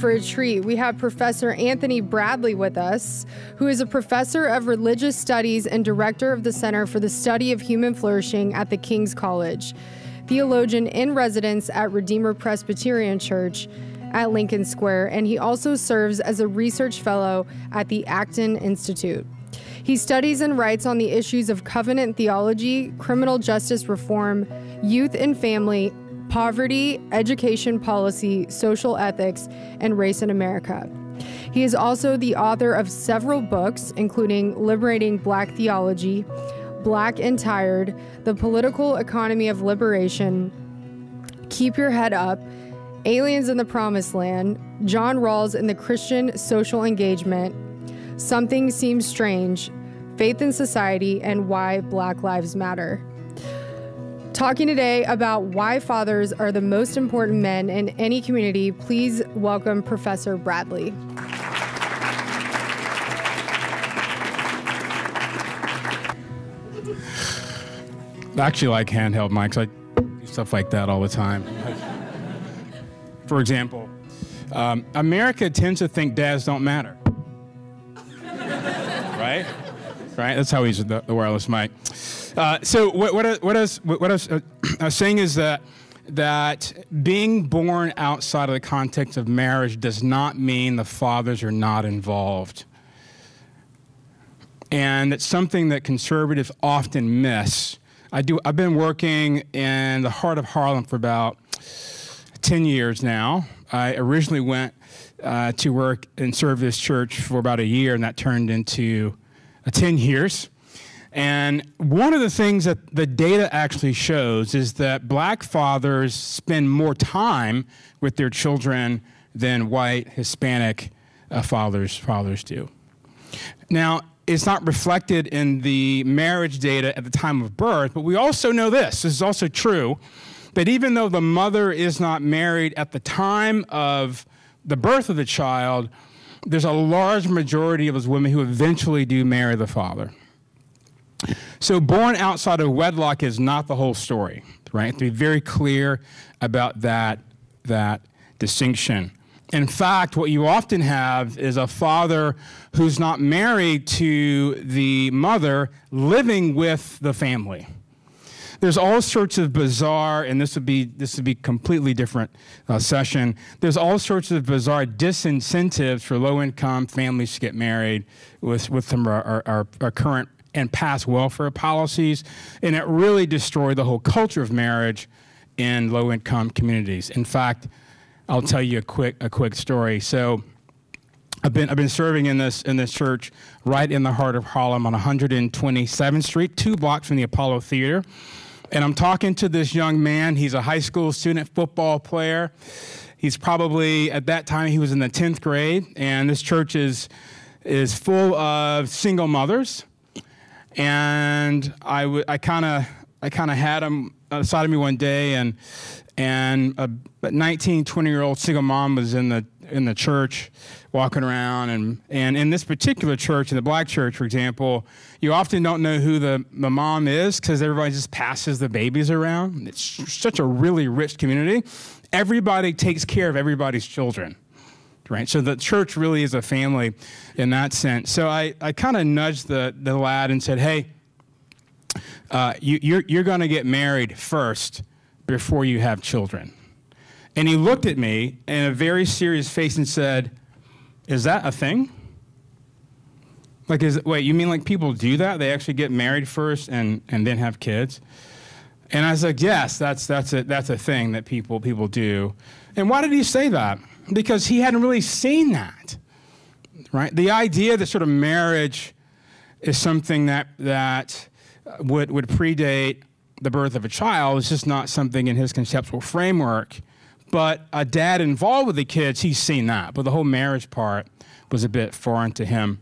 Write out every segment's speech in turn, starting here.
for a treat. We have Professor Anthony Bradley with us, who is a professor of religious studies and director of the Center for the Study of Human Flourishing at the King's College, Theologian-In-Residence at Redeemer Presbyterian Church at Lincoln Square, and he also serves as a research fellow at the Acton Institute. He studies and writes on the issues of covenant theology, criminal justice reform, youth and family, poverty, education policy, social ethics, and race in America. He is also the author of several books, including Liberating Black Theology, Black and Tired, The Political Economy of Liberation, Keep Your Head Up, Aliens in the Promised Land, John Rawls and the Christian Social Engagement, Something Seems Strange, Faith in Society, and Why Black Lives Matter. Talking today about why fathers are the most important men in any community, please welcome Professor Bradley. I actually like handheld mics. I do stuff like that all the time. For example, America tends to think dads don't matter. Right? Right? That's how we use the wireless mic. So what I was saying is that being born outside of the context of marriage does not mean the fathers are not involved. And it's something that conservatives often miss. I've been working in the heart of Harlem for about 10 years now. I originally went to work and serve this church for about a year, and that turned into 10 years. And one of the things that the data actually shows is that black fathers spend more time with their children than white, Hispanic fathers do. Now, it's not reflected in the marriage data at the time of birth, but we also know this is also true, that even though the mother is not married at the time of the birth of the child, there's a large majority of those women who eventually do marry the father. So born outside of wedlock is not the whole story, right? To be very clear about that distinction. In fact, what you often have is a father who's not married to the mother living with the family. There's all sorts of bizarre, and this would be completely different session. There's all sorts of bizarre disincentives for low-income families to get married with some of our current and past welfare policies, and it really destroyed the whole culture of marriage in low-income communities. In fact, I'll tell you a quick story. So, I've been serving in this church right in the heart of Harlem on 127th Street, 2 blocks from the Apollo Theater, and I'm talking to this young man. He's a high school student football player. He's probably at that time he was in the 10th grade, and this church is full of single mothers. And I kind of had him outside of me one day, and a 19, 20-year-old single mom was in the church walking around, and in this particular church, in the black church, for example, you often don't know who the mom is because everybody just passes the babies around. It's such a really rich community. Everybody takes care of everybody's children. Right? So the church really is a family in that sense. So I kind of nudged the lad and said, hey, you're going to get married first before you have children. And he looked at me in a very serious face and said, is that a thing? Like, wait, you mean like people do that? They actually get married first and then have kids? And I was like, yes, that's a thing that people do. And why did he say that? Because he hadn't really seen that, right? The idea that sort of marriage is something that would predate the birth of a child is just not something in his conceptual framework. But a dad involved with the kids, he's seen that. But the whole marriage part was a bit foreign to him.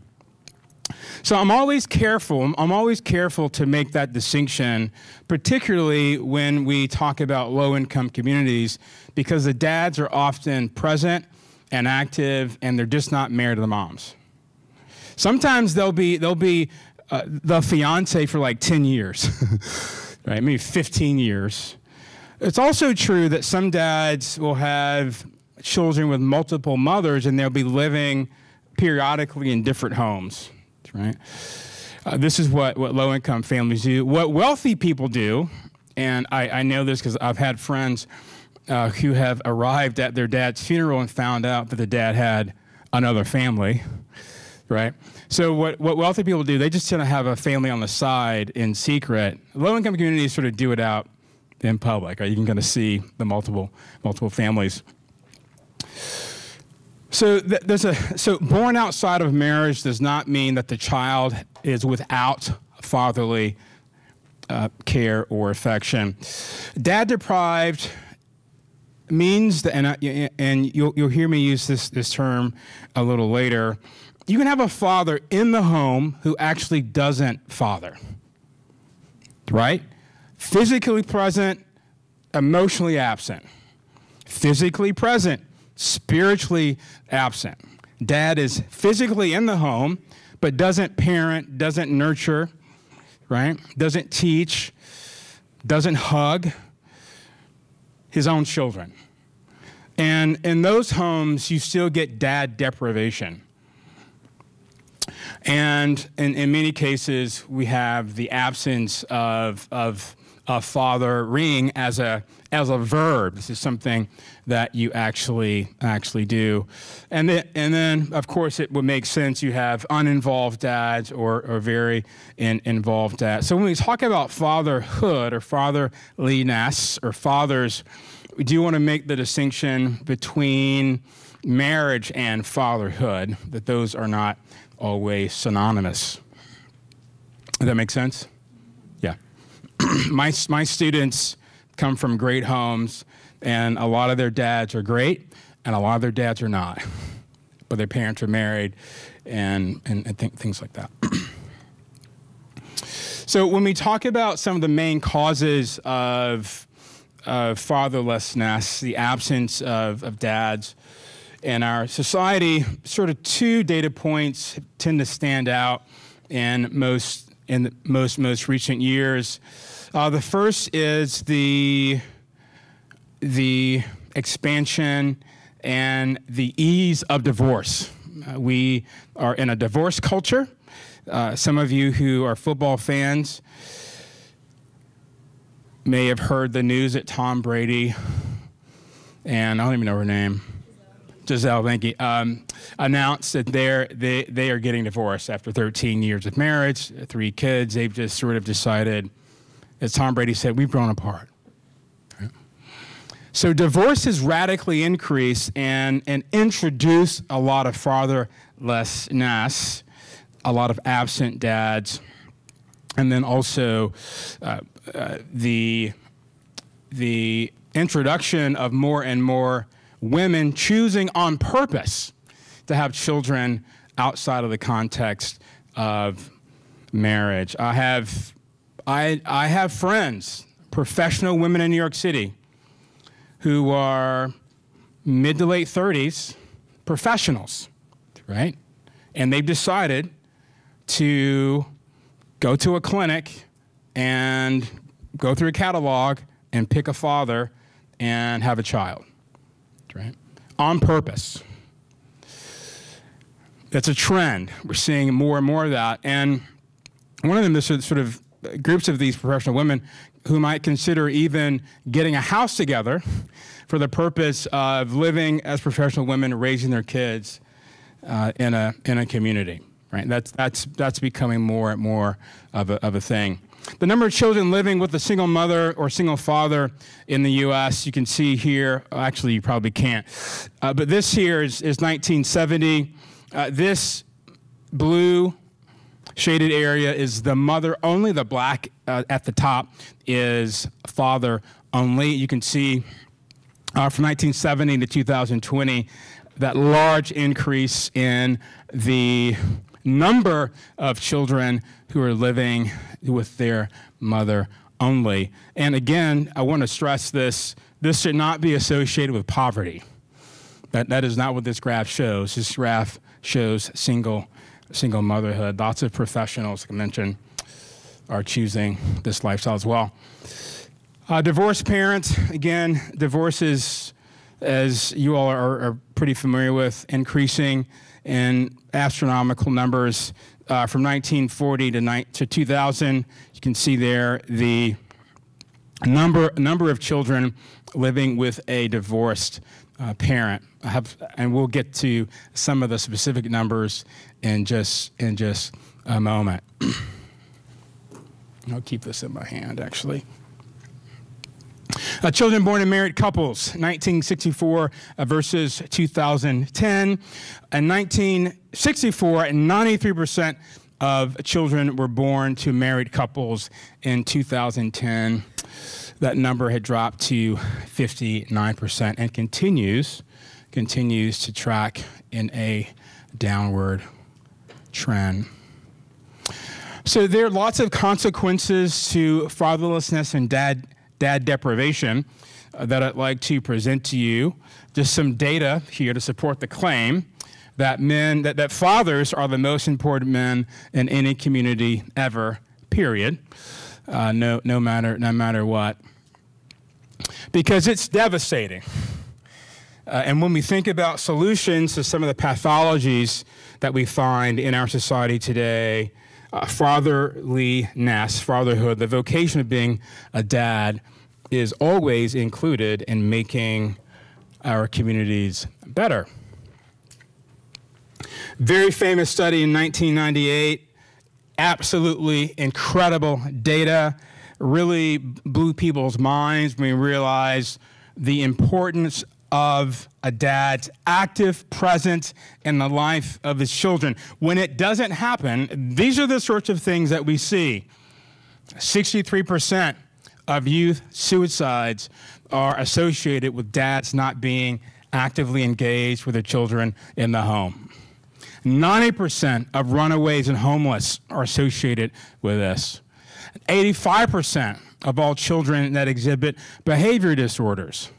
So I'm always careful to make that distinction, particularly when we talk about low-income communities, because the dads are often present and active, and they're just not married to the moms. Sometimes they'll be the fiance for like 10 years, right? Maybe 15 years. It's also true that some dads will have children with multiple mothers, and they'll be living periodically in different homes, right? This is what low-income families do. What wealthy people do, and I know this because I've had friends who have arrived at their dad's funeral and found out that the dad had another family, right? So what wealthy people do, they just tend to have a family on the side in secret. Low-income communities sort of do it out in public, right? You can kind of see the multiple families. So born outside of marriage does not mean that the child is without fatherly care or affection. Dad deprived means that, and you'll hear me use this term a little later. You can have a father in the home who actually doesn't father, right? Physically present, emotionally absent. Physically present, spiritually absent. Dad is physically in the home, but doesn't parent, doesn't nurture, right? Doesn't teach, doesn't hug his own children. And in those homes, you still get dad deprivation. And in many cases, we have the absence of fathering as a verb. This is something that you actually do. And then, of course, it would make sense you have uninvolved dads or very involved dads. So when we talk about fatherhood or fatherliness or fathers, we do want to make the distinction between marriage and fatherhood, that those are not always synonymous. Does that make sense? Yeah. My students come from great homes, and a lot of their dads are great, and a lot of their dads are not. But their parents are married, and things like that. So when we talk about some of the main causes of fatherlessness, the absence of dads in our society, sort of two data points tend to stand out in the most recent years. The first is the expansion and the ease of divorce. We are in a divorce culture. Some of you who are football fans may have heard the news that Tom Brady, and I don't even know her name, Giselle, thank you, announced that they are getting divorced after 13 years of marriage, 3 kids. They've just sort of decided, as Tom Brady said, we've grown apart. Right? So divorce has radically increased and introduced a lot of fatherlessness, a lot of absent dads, and then also the introduction of more and more women choosing on purpose to have children outside of the context of marriage. I have friends, professional women in New York City, who are mid to late 30s, professionals, right? And they've decided to go to a clinic and go through a catalog and pick a father and have a child, right? On purpose. It's a trend. We're seeing more and more of that. And one of them is sort of groups of these professional women who might consider even getting a house together for the purpose of living as professional women, raising their kids in a community, right? That's becoming more and more of a thing. The number of children living with a single mother or single father in the U.S., you can see here. Actually, you probably can't. But this here is 1970. This blue shaded area is the mother only. The black at the top is father only. You can see from 1970 to 2020 that large increase in the number of children who are living with their mother only. And again, I want to stress this should not be associated with poverty. That is not what this graph shows. This graph shows single motherhood. Lots of professionals, like I mentioned, are choosing this lifestyle as well. Divorced parents, again, divorce is as you all are pretty familiar with, increasing in astronomical numbers from 1940 to 2000. You can see there the number of children living with a divorced parent. And we'll get to some of the specific numbers in just a moment. I'll keep this in my hand, actually. Children born in married couples, 1964 versus 2010. In 1964, 93% of children were born to married couples. In 2010, that number had dropped to 59% and continues to track in a downward trend. So there are lots of consequences to fatherlessness and dad deprivation that I'd like to present to you. Just some data here to support the claim that that fathers are the most important men in any community ever, period. No matter what. Because it's devastating. And when we think about solutions to some of the pathologies that we find in our society today, fatherhood, the vocation of being a dad, is always included in making our communities better. Very famous study in 1998, absolutely incredible data, really blew people's minds when we realized the importance of a dad's active presence in the life of his children. When it doesn't happen, these are the sorts of things that we see. 63% of youth suicides are associated with dads not being actively engaged with their children in the home. 90% of runaways and homeless are associated with this. 85% of all children that exhibit behavior disorders.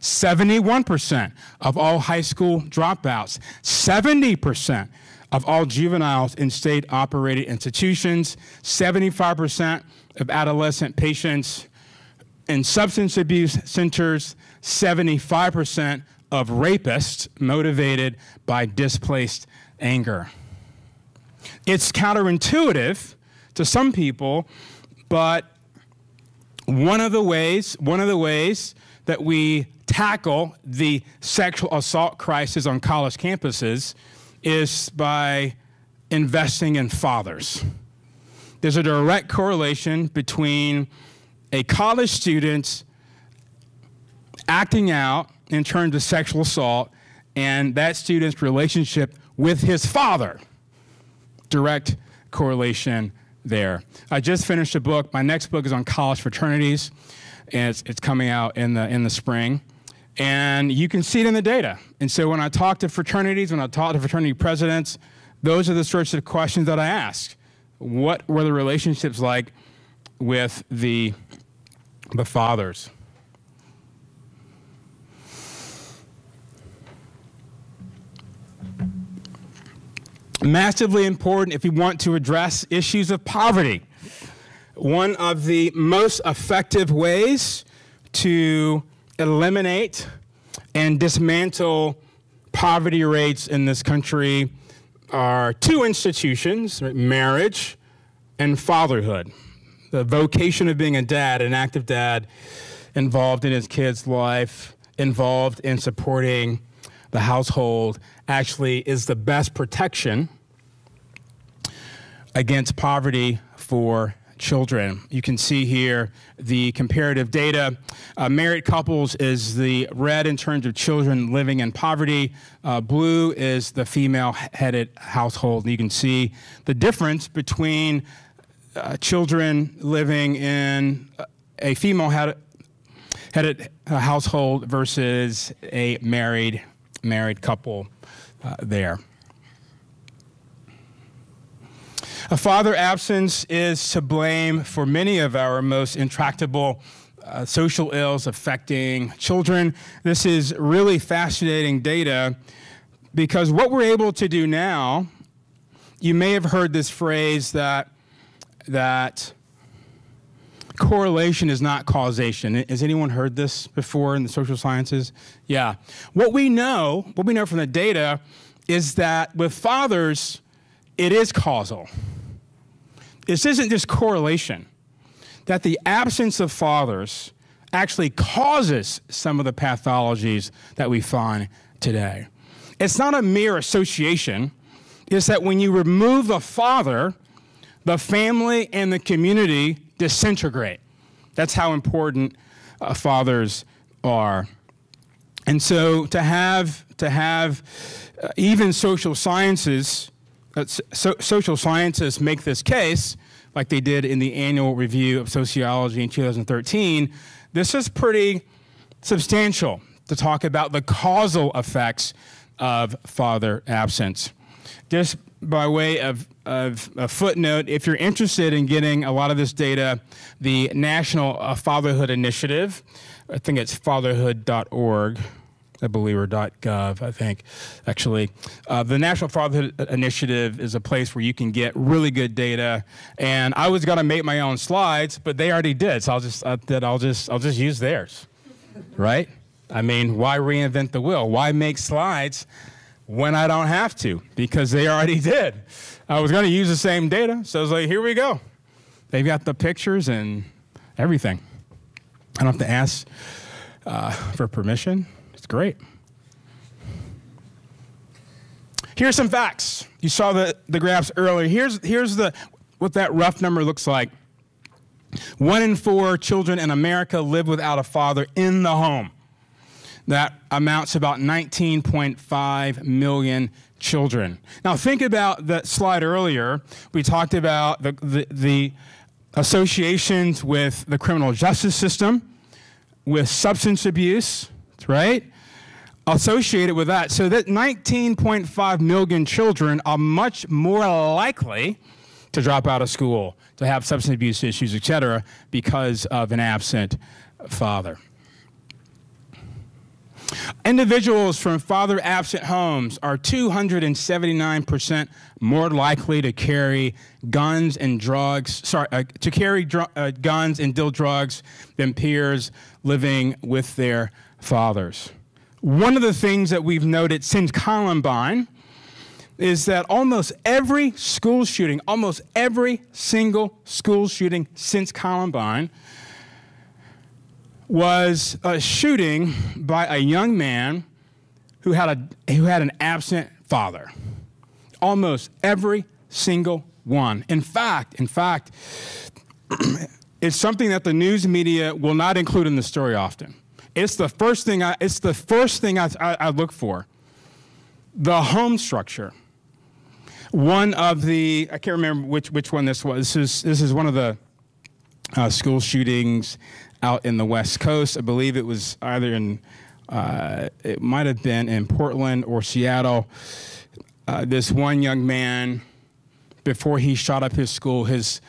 71% of all high school dropouts. 70% of all juveniles in state-operated institutions. 75% of adolescent patients in substance abuse centers. 75% of rapists motivated by displaced anger. It's counterintuitive to some people, but one of the ways that we tackle the sexual assault crisis on college campuses is by investing in fathers. There's a direct correlation between a college student acting out in terms of sexual assault and that student's relationship with his father. Direct correlation there. I just finished a book. My next book is on college fraternities, and it's coming out in the spring. And you can see it in the data. And so when I talk to fraternities, when I talk to fraternity presidents, those are the sorts of questions that I ask. What were the relationships like with the fathers? Massively important if we want to address issues of poverty. One of the most effective ways to eliminate and dismantle poverty rates in this country are two institutions, marriage and fatherhood. The vocation of being a dad, an active dad, involved in his kid's life, involved in supporting the household, actually is the best protection against poverty for children. You can see here the comparative data. Married couples is the red in terms of children living in poverty. Blue is the female-headed household. And you can see the difference between children living in a female-headed household versus a married couple there. A father absence is to blame for many of our most intractable social ills affecting children. This is really fascinating data because what we're able to do now, you may have heard this phrase that correlation is not causation. Has anyone heard this before in the social sciences? Yeah. What we know from the data is that with fathers, it is causal. This isn't just correlation, that the absence of fathers actually causes some of the pathologies that we find today. It's not a mere association. It's that when you remove the father, the family and the community disintegrate. That's how important fathers are. And so to have even social scientists make this case, like they did in the annual review of sociology in 2013, this is pretty substantial to talk about the causal effects of father absence. Just by way of a footnote, if you're interested in getting a lot of this data, the National Fatherhood Initiative, I think it's fatherhood.org, I believe, or .gov, I think, actually. The National Fatherhood Initiative is a place where you can get really good data, and I was going to make my own slides, but they already did, so I'll just use theirs, right? I mean, why reinvent the wheel? Why make slides when I don't have to? Because they already did. I was going to use the same data, so I was like, here we go. They've got the pictures and everything. I don't have to ask for permission. It's great. Here's some facts. You saw the graphs earlier. Here's what that rough number looks like. 1 in 4 children in America live without a father in the home. That amounts to about 19.5 million children. Now think about that slide earlier. We talked about the associations with the criminal justice system, with substance abuse, right? Associated with that. So that 19.5 million children are much more likely to drop out of school, to have substance abuse issues, et cetera, because of an absent father. Individuals from father-absent homes are 279% more likely to carry guns and drugs, guns and deal drugs than peers living with their fathers. One of the things that we've noted since Columbine is that almost every school shooting, almost every single school shooting since Columbine was a shooting by a young man who had an absent father. Almost every single one. In fact, it's something that the news media will not include in the story often. It's the first thing I look for. The home structure. One of the, I can't remember which one this was. This is one of the school shootings out in the West Coast. I believe it was either it might have been in Portland or Seattle. This one young man, before he shot up his school, his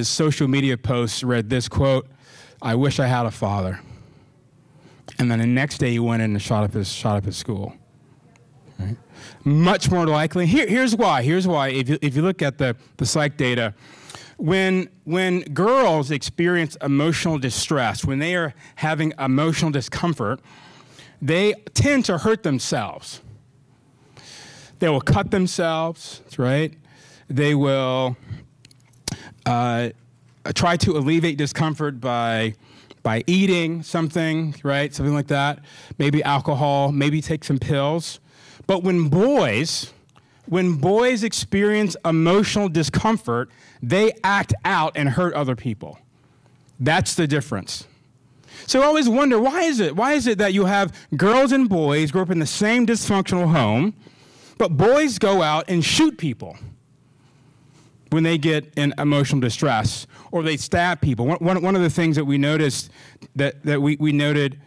social media posts read this quote, "I wish I had a father." And then the next day he went in and shot up his school. Right? Much more likely. Here's why. If you look at the psych data, when girls experience emotional distress, when they are having emotional discomfort, they tend to hurt themselves. They will cut themselves, right? They will try to alleviate discomfort by eating something, right? Something like that. Maybe alcohol, maybe take some pills. But when boys experience emotional discomfort, they act out and hurt other people. That's the difference. So I always wonder, why is it that you have girls and boys grow up in the same dysfunctional home, but boys go out and shoot people when they get in emotional distress, or they stab people? One of the things that we noticed, that we noted,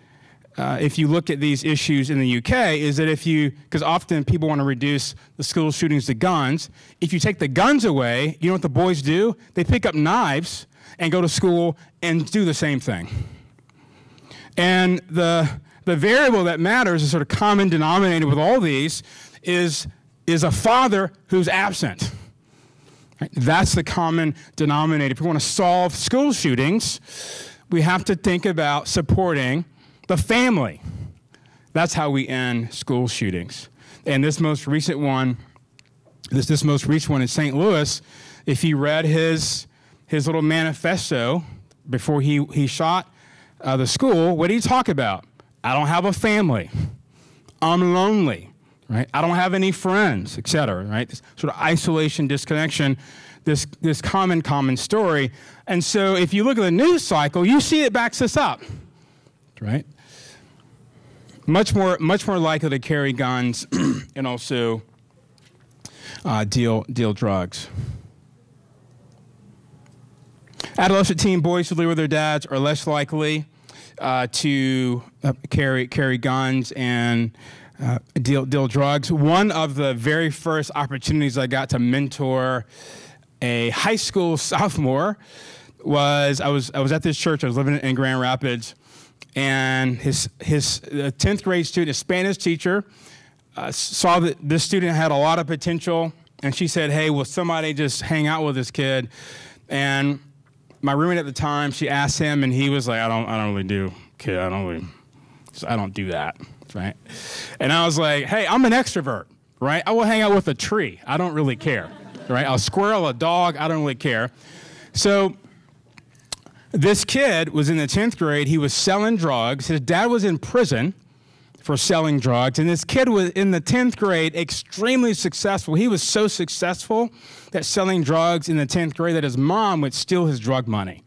if you look at these issues in the UK, is that because often people want to reduce the school shootings to guns, if you take the guns away, you know what the boys do? They pick up knives and go to school and do the same thing. And the variable that matters, a sort of common denominator with all these, is a father who's absent. Right? That's the common denominator. If we want to solve school shootings, we have to think about supporting the family. That's how we end school shootings. And this most recent one, this most recent one in St. Louis, if you read his little manifesto before he shot the school, what did he talk about? I don't have a family. I'm lonely. Right? I don't have any friends, et cetera, right? This sort of isolation, disconnection, this common story. And so if you look at the news cycle, you see it backs this up, right? Much more likely to carry guns and also deal drugs. Adolescent teen boys who live with their dads are less likely to carry guns and deal drugs. One of the very first opportunities I got to mentor a high school sophomore was I was at this church. I was living in Grand Rapids, and his 10th grade student, a Spanish teacher, saw that this student had a lot of potential, and she said, "Hey, will somebody just hang out with this kid?" And my roommate at the time, she asked him, and he was like, "I don't really do kid. I don't do that." Right? And I was like, hey, I'm an extrovert, right? I will hang out with a tree. I don't really care, right? A squirrel, a dog, I don't really care. So this kid was in the 10th grade. He was selling drugs. His dad was in prison for selling drugs. And this kid was in the 10th grade, extremely successful. He was so successful that selling drugs in the 10th grade that his mom would steal his drug money,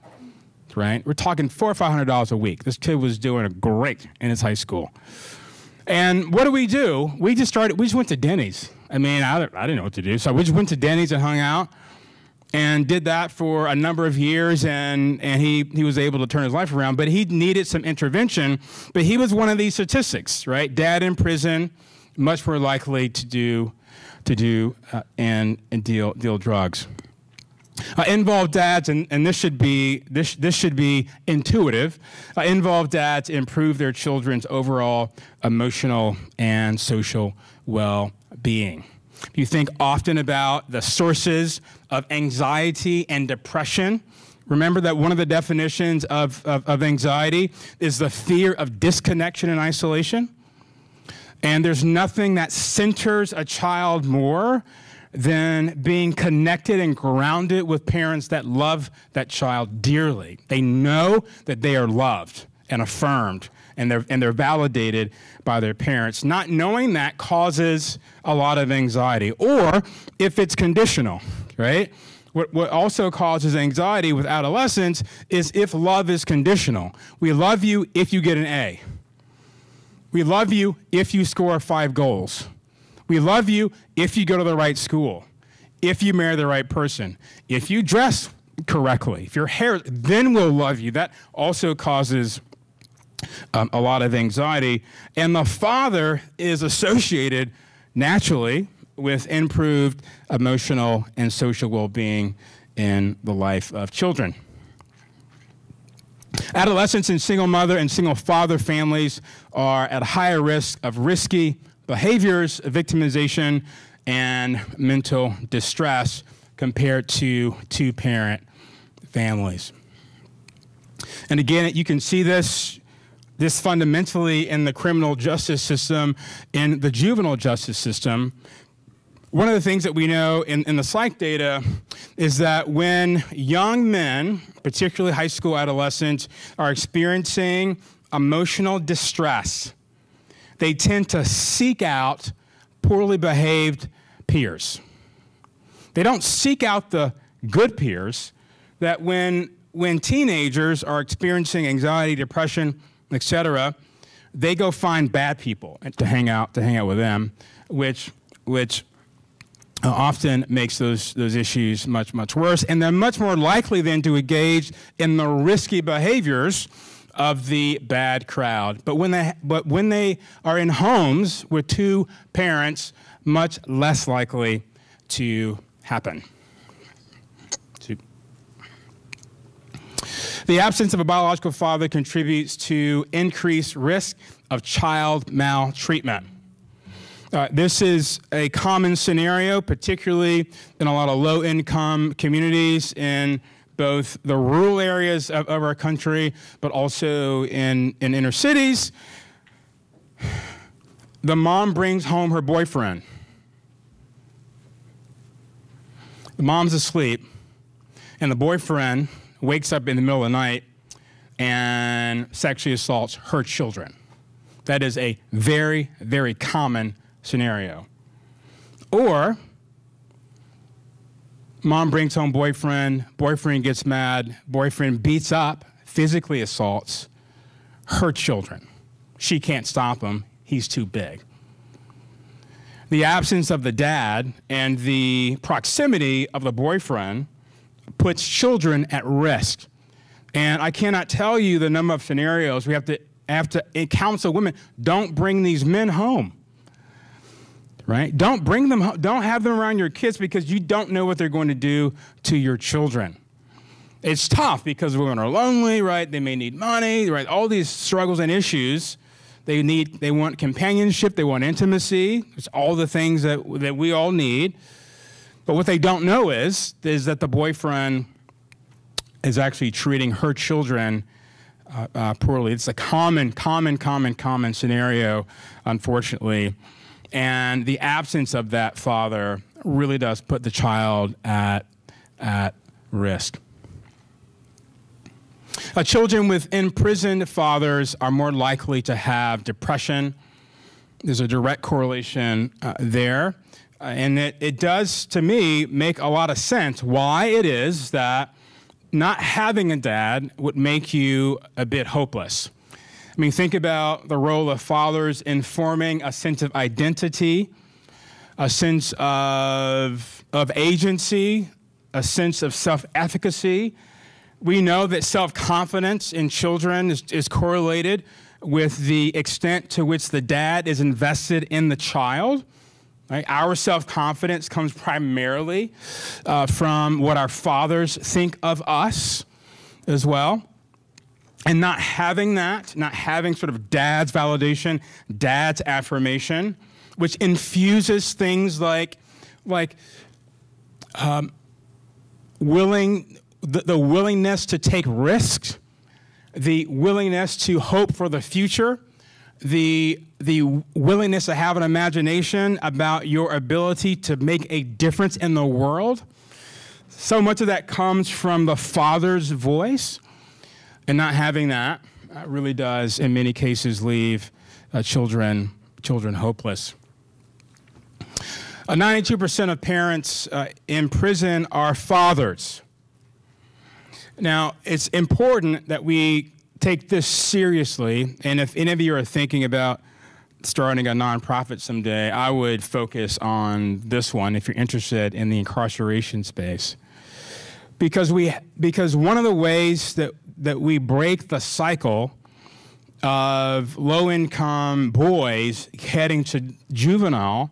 right? We're talking $400 or $500 a week. This kid was doing great in his high school. And what do? We just went to Denny's. I mean, I didn't know what to do. So we just went to Denny's and hung out and did that for a number of years. And he was able to turn his life around, but he needed some intervention. But he was one of these statistics, right? Dad in prison, much more likely to do and deal drugs. Involved dads, and this should be intuitive. Involved dads improve their children's overall emotional and social well-being. You think often about the sources of anxiety and depression. Remember that one of the definitions of anxiety is the fear of disconnection and isolation. And there's nothing that centers a child more than being connected and grounded with parents that love that child dearly. They know that they are loved and affirmed, and they're validated by their parents. Not knowing that causes a lot of anxiety, or if it's conditional, right? What also causes anxiety with adolescents is if love is conditional. We love you if you get an A. We love you if you score 5 goals. We love you if you go to the right school, if you marry the right person, if you dress correctly, if your hair, then we'll love you. That also causes a lot of anxiety. And the father is associated naturally with improved emotional and social well-being in the life of children. Adolescents in single mother and single father families are at higher risk of risky behaviors, victimization, and mental distress compared to two-parent families. And again, you can see this fundamentally in the criminal justice system, in the juvenile justice system. One of the things that we know in the psych data is that when young men, particularly high school adolescents, are experiencing emotional distress, they tend to seek out poorly behaved peers. They don't seek out the good peers. That when teenagers are experiencing anxiety, depression, etc., they go find bad people to hang out with them, which often makes those issues much worse, and they're much more likely then to engage in the risky behaviors of the bad crowd. But when they are in homes with two parents, much less likely to happen. The absence of a biological father contributes to increased risk of child maltreatment. This is a common scenario, particularly in a lot of low-income communities in both the rural areas of our country, but also in inner cities. The mom brings home her boyfriend. The mom's asleep, and the boyfriend wakes up in the middle of the night and sexually assaults her children. That is a very, very common scenario. Or mom brings home boyfriend, boyfriend gets mad, boyfriend beats up, physically assaults her children. She can't stop him, he's too big. The absence of the dad and the proximity of the boyfriend puts children at risk. And I cannot tell you the number of scenarios we have to counsel women, don't bring these men home. Right? Don't bring them home. Don't have them around your kids because you don't know what they're going to do to your children. It's tough because women are lonely, right? They may need money, right? All these struggles and issues. They want companionship, they want intimacy. It's all the things that we all need. But what they don't know is that the boyfriend is actually treating her children poorly. It's a common scenario, unfortunately. And the absence of that father really does put the child at risk. Children with imprisoned fathers are more likely to have depression. There's a direct correlation there. And it does, to me, make a lot of sense why it is that not having a dad would make you a bit hopeless. I mean, think about the role of fathers in forming a sense of identity, a sense of agency, a sense of self-efficacy. We know that self-confidence in children is correlated with the extent to which the dad is invested in the child. Right? Our self-confidence comes primarily from what our fathers think of us as well. And not having that, not having sort of dad's validation, dad's affirmation, which infuses things like the willingness to take risks, the willingness to hope for the future, the willingness to have an imagination about your ability to make a difference in the world. So much of that comes from the father's voice. And not having that really does, in many cases, leave children hopeless. 92% of parents in prison are fathers. Now, it's important that we take this seriously, and if any of you are thinking about starting a nonprofit someday, I would focus on this one if you're interested in the incarceration space. Because one of the ways that we break the cycle of low-income boys heading to juvenile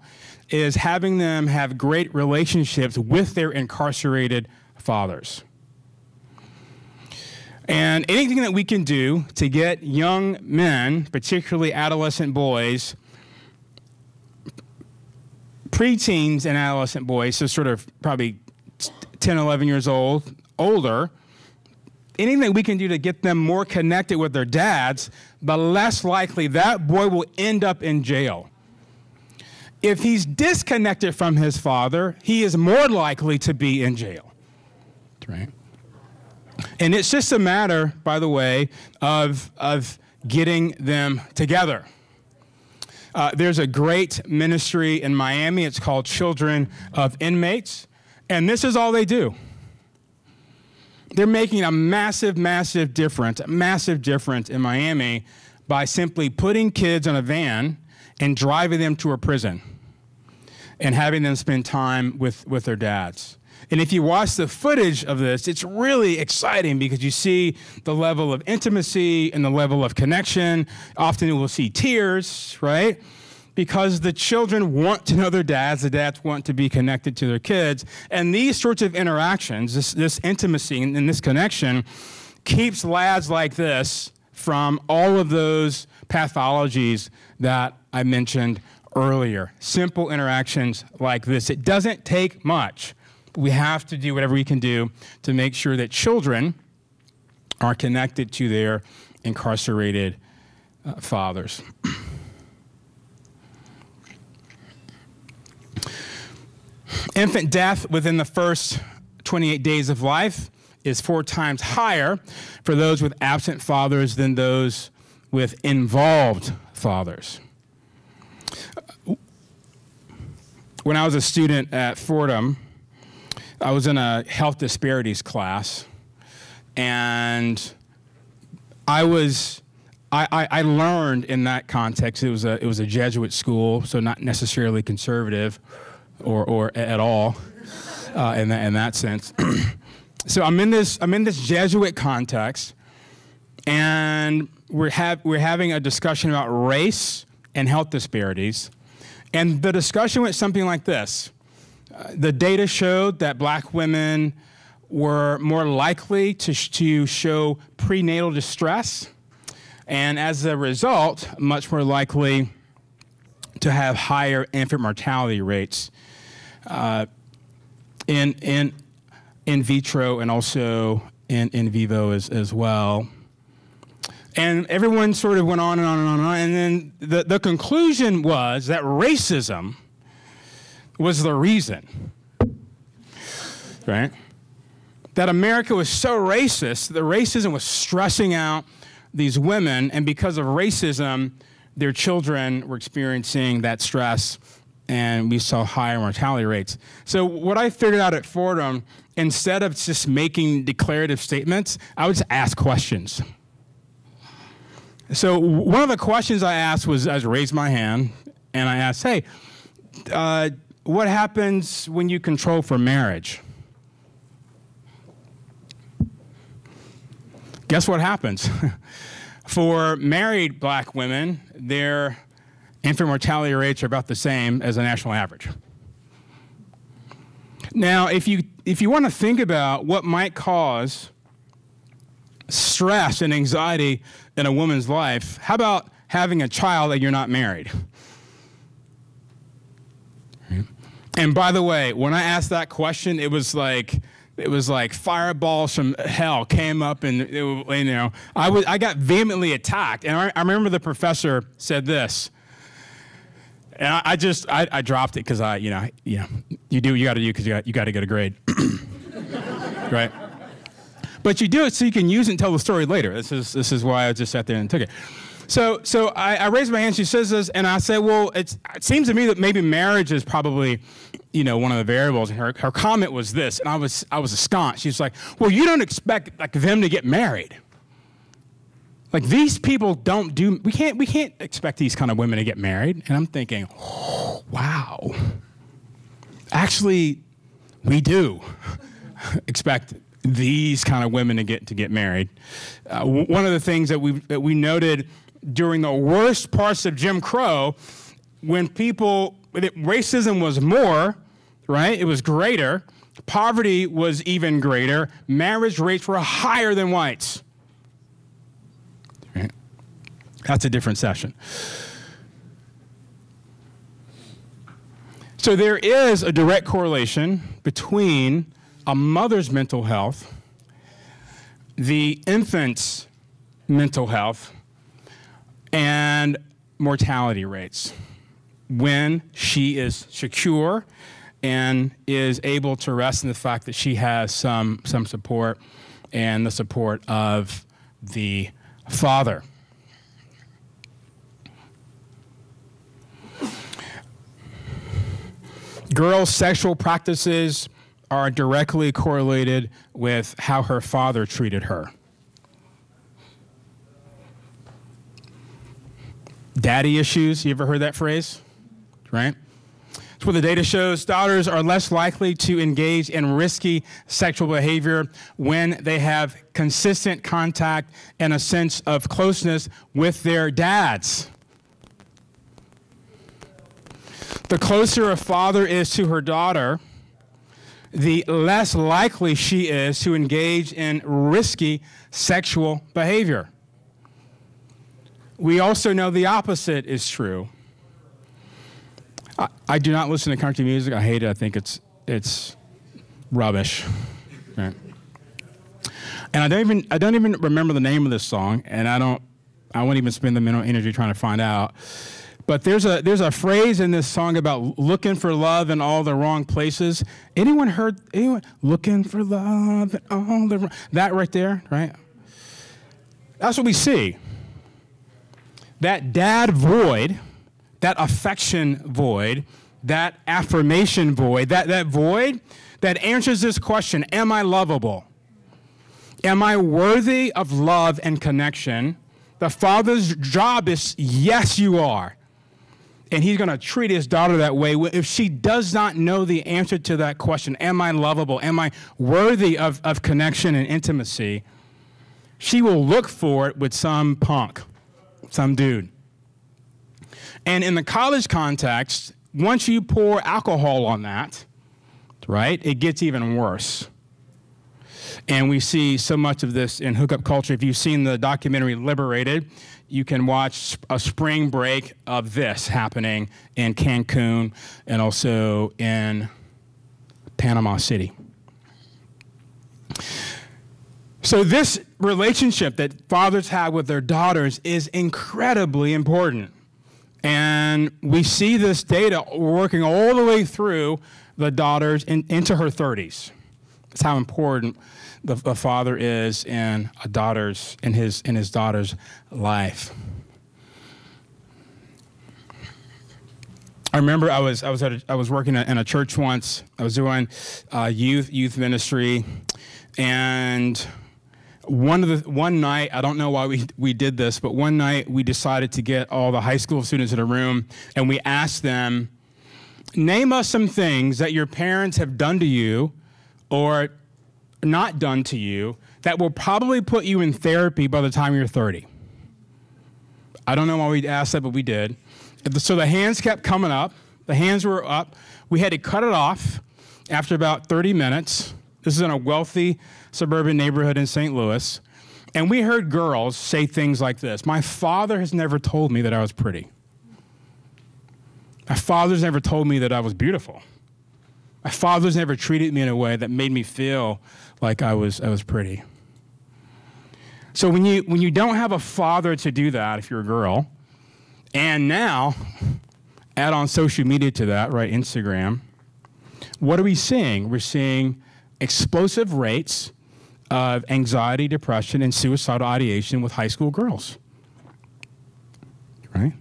is having them have great relationships with their incarcerated fathers. And anything that we can do to get young men, particularly adolescent boys, preteens and adolescent boys, so sort of probably 10, 11 years old, older, anything we can do to get them more connected with their dads, the less likely that boy will end up in jail. If he's disconnected from his father, he is more likely to be in jail. Right? And it's just a matter, by the way, of getting them together. There's a great ministry in Miami. It's called Children of Inmates. And this is all they do. They're making a massive difference in Miami by simply putting kids in a van and driving them to a prison and having them spend time with their dads. And if you watch the footage of this, it's really exciting because you see the level of intimacy and the level of connection. Often you will see tears, right? Because the children want to know their dads, the dads want to be connected to their kids. And these sorts of interactions, this intimacy and this connection keeps lads like this from all of those pathologies that I mentioned earlier. Simple interactions like this. It doesn't take much. We have to do whatever we can do to make sure that children are connected to their incarcerated fathers. Infant death within the first 28 days of life is 4 times higher for those with absent fathers than those with involved fathers. When I was a student at Fordham, I was in a health disparities class, and I learned in that context. It was a Jesuit school, so not necessarily conservative or at all in that sense. So I'm in this Jesuit context, and we're having a discussion about race and health disparities, and the discussion went something like this. The data showed that black women were more likely to show prenatal distress, and as a result, much more likely to have higher infant mortality rates in vitro and also in vivo as well. And everyone sort of went on and on and on, and then the conclusion was that racism was the reason, right? That America was so racist, the racism was stressing out these women, and because of racism, their children were experiencing that stress, and we saw higher mortality rates. So what I figured out at Fordham, instead of just making declarative statements, I would just ask questions. So one of the questions I asked was, I raised my hand, and I asked, hey, what happens when you control for marriage? Guess what happens? For married black women, their infant mortality rates are about the same as the national average. Now, if you want to think about what might cause stress and anxiety in a woman's life, how about having a child that you're not married? And by the way, when I asked that question, it was like fireballs from hell came up, and I got vehemently attacked. And I remember the professor said this, and I dropped it because you got to do because you got to get a grade, right? But you do it so you can use it and tell the story later. This is why I just sat there and took it. So I raised my hand. She says this, and I said, well, it seems to me that maybe marriage is probably, one of the variables. And her comment was this, and I was astonished. She's like, well, you don't expect them to get married. Like, these people we can't expect these kind of women to get married. And I'm thinking, oh, wow. Actually, we do expect these kind of women to get married. One of the things that we noted during the worst parts of Jim Crow, when racism was more, right? It was greater. Poverty was even greater. Marriage rates were higher than whites. Right? That's a different session. So there is a direct correlation between a mother's mental health, the infant's mental health, and mortality rates when she is secure and is able to rest in the fact that she has some support and the support of the father. Girls' sexual practices are directly correlated with how her father treated her. Daddy issues, you ever heard that phrase? Right? It's what the data shows. Daughters are less likely to engage in risky sexual behavior when they have consistent contact and a sense of closeness with their dads. The closer a father is to her daughter, the less likely she is to engage in risky sexual behavior. We also know the opposite is true. I do not listen to country music. I hate it. I think it's rubbish. Right? And I don't even remember the name of this song, and I won't even spend the mental energy trying to find out. But there's a phrase in this song about looking for love in all the wrong places. Anyone looking for love in all the that right there, right? That's what we see. That dad void, that affection void, that affirmation void, that void that answers this question, am I lovable? Am I worthy of love and connection? The father's job is, yes, you are. And he's going to treat his daughter that way. If she does not know the answer to that question, am I lovable? Am I worthy of connection and intimacy? She will look for it with some punk, some dude. And in the college context, once you pour alcohol on that, right, it gets even worse. And we see so much of this in hookup culture. If you've seen the documentary Liberated, you can watch a spring break of this happening in Cancun and also in Panama City. So this relationship that fathers have with their daughters is incredibly important. And we see this data working all the way through the daughters into her 30s. That's how important the father is in his daughter's life. I remember I was working in a church once. I was doing youth ministry, and one night, I don't know why we did this, but one night we decided to get all the high school students in a room, and we asked them, name us some things that your parents have done to you or not done to you that will probably put you in therapy by the time you're 30. I don't know why we asked that, but we did. So the hands kept coming up. The hands were up. We had to cut it off after about 30 minutes. This is in a wealthy suburban neighborhood in St. Louis. And we heard girls say things like this. My father has never told me that I was pretty. My father's never told me that I was beautiful. My father's never treated me in a way that made me feel like I was pretty. So when you don't have a father to do that, if you're a girl, and now add on social media to that, right, Instagram, what are we seeing? We're seeing explosive rates of anxiety, depression, and suicidal ideation with high school girls, right?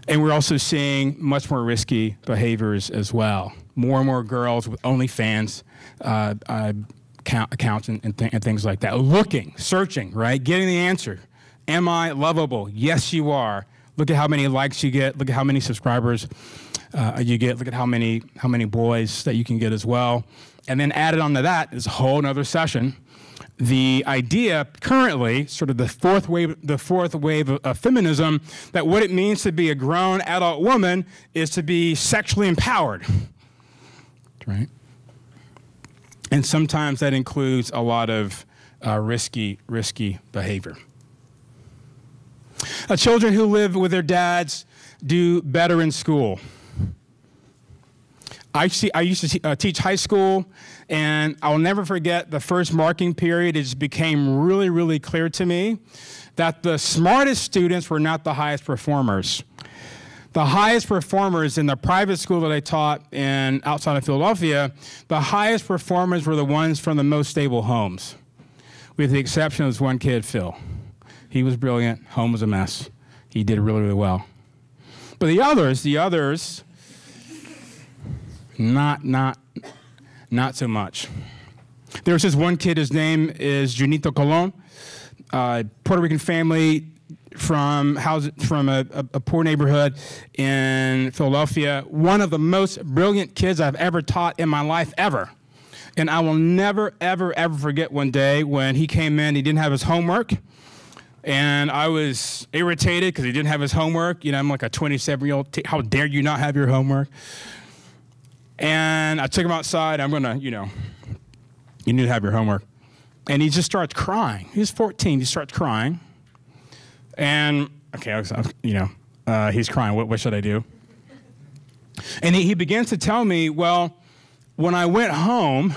And we're also seeing much more risky behaviors as well. More and more girls with OnlyFans accounts and things like that. Looking, searching, right? Getting the answer. Am I lovable? Yes, you are. Look at how many likes you get. Look at how many subscribers you get. Look at how many boys that you can get as well. And then added onto that is a whole nother session. The idea currently, sort of the fourth wave of feminism, that what it means to be a grown adult woman is to be sexually empowered, right? And sometimes that includes a lot of risky behavior. Children who live with their dads do better in school. I used to teach high school, and I'll never forget the first marking period. It just became really, really clear to me that the smartest students were not the highest performers. The highest performers in the private school that I taught outside of Philadelphia, the highest performers were the ones from the most stable homes, with the exception of this one kid, Phil. He was brilliant. Home was a mess. He did really, really well. But the others, not so much. There was this one kid, his name is Junito Colon, Puerto Rican family from a poor neighborhood in Philadelphia. One of the most brilliant kids I've ever taught in my life ever. And I will never, ever, ever forget one day when he came in, he didn't have his homework. And I was irritated because he didn't have his homework. You know, I'm like a 27-year-old. How dare you not have your homework? And I took him outside. I'm going to, you need to have your homework. And he just starts crying. He's 14. He starts crying. And, okay, he's crying. What should I do? And he begins to tell me, well, when I went home,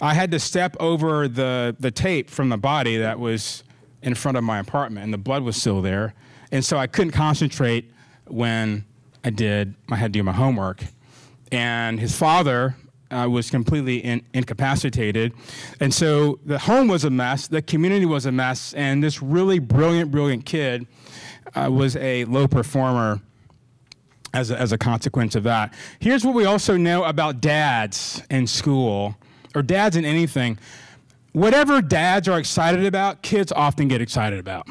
I had to step over the tape from the body that was in front of my apartment, and the blood was still there. And so I couldn't concentrate when I had to do my homework. And his father was completely incapacitated. And so the home was a mess, the community was a mess, and this really brilliant kid was a low performer as a consequence of that. Here's what we also know about dads in school, or dads in anything. Whatever dads are excited about, kids often get excited about.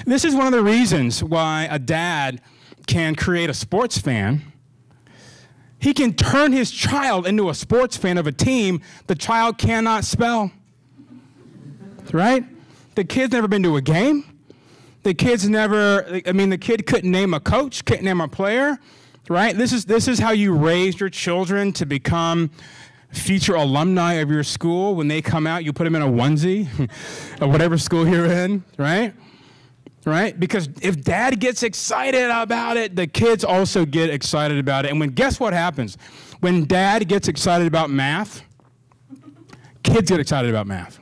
This is one of the reasons why a dad can create a sports fan. He can turn his child into a sports fan of a team the child cannot spell. Right? The kid's never been to a game. The kid couldn't name a coach, couldn't name a player, right? This is how you raise your children to become future alumni of your school. When they come out, you put them in a onesie of whatever school you're in, right? Right? Because if dad gets excited about it, the kids also get excited about it. And guess what happens? When dad gets excited about math, kids get excited about math.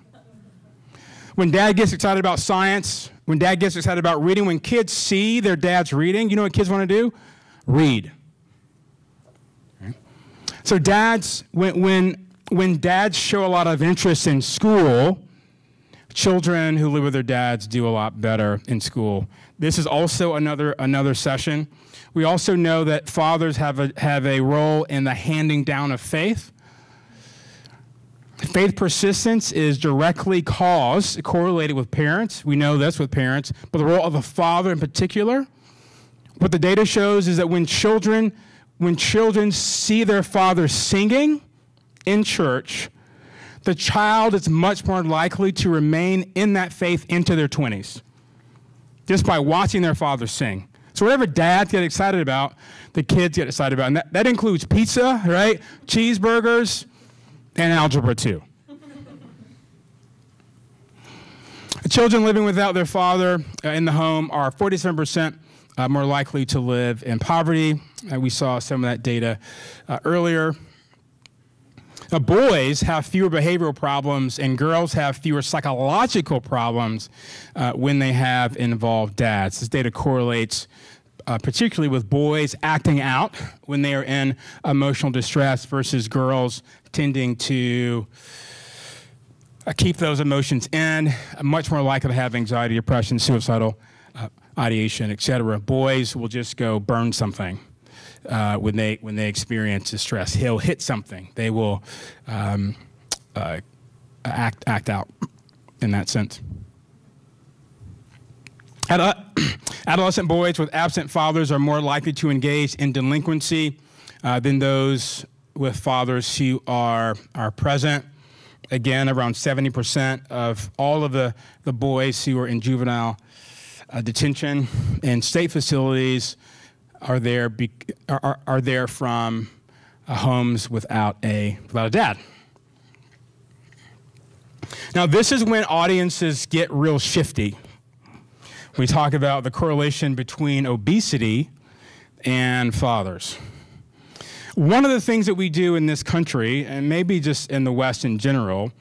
When dad gets excited about science, when dad gets excited about reading, when kids see their dads reading, you know what kids want to do? Read. Okay. So dads, when dads show a lot of interest in school, children who live with their dads do a lot better in school. This is also another session. We also know that fathers have a role in the handing down of faith. Faith persistence is directly correlated with parents. We know this with parents, but the role of a father in particular. What the data shows is that when children see their father singing in church, the child is much more likely to remain in that faith into their 20s, just by watching their father sing. So whatever dads get excited about, the kids get excited about. And that includes pizza, right? Cheeseburgers, and Algebra 2. Children living without their father in the home are 47% more likely to live in poverty. We saw some of that data earlier. Boys have fewer behavioral problems, and girls have fewer psychological problems when they have involved dads. This data correlates particularly with boys acting out when they are in emotional distress versus girls tending to keep those emotions in, much more likely to have anxiety, depression, suicidal ideation, etc. Boys will just go burn something when they experience distress. He'll hit something. They will act out in that sense. Adolescent boys with absent fathers are more likely to engage in delinquency than those with fathers who are present. Again, around 70% of all of the boys who are in juvenile detention in state facilities are there from homes without a dad. Now, this is when audiences get real shifty. We talk about the correlation between obesity and fathers. One of the things that we do in this country, and maybe just in the West in general,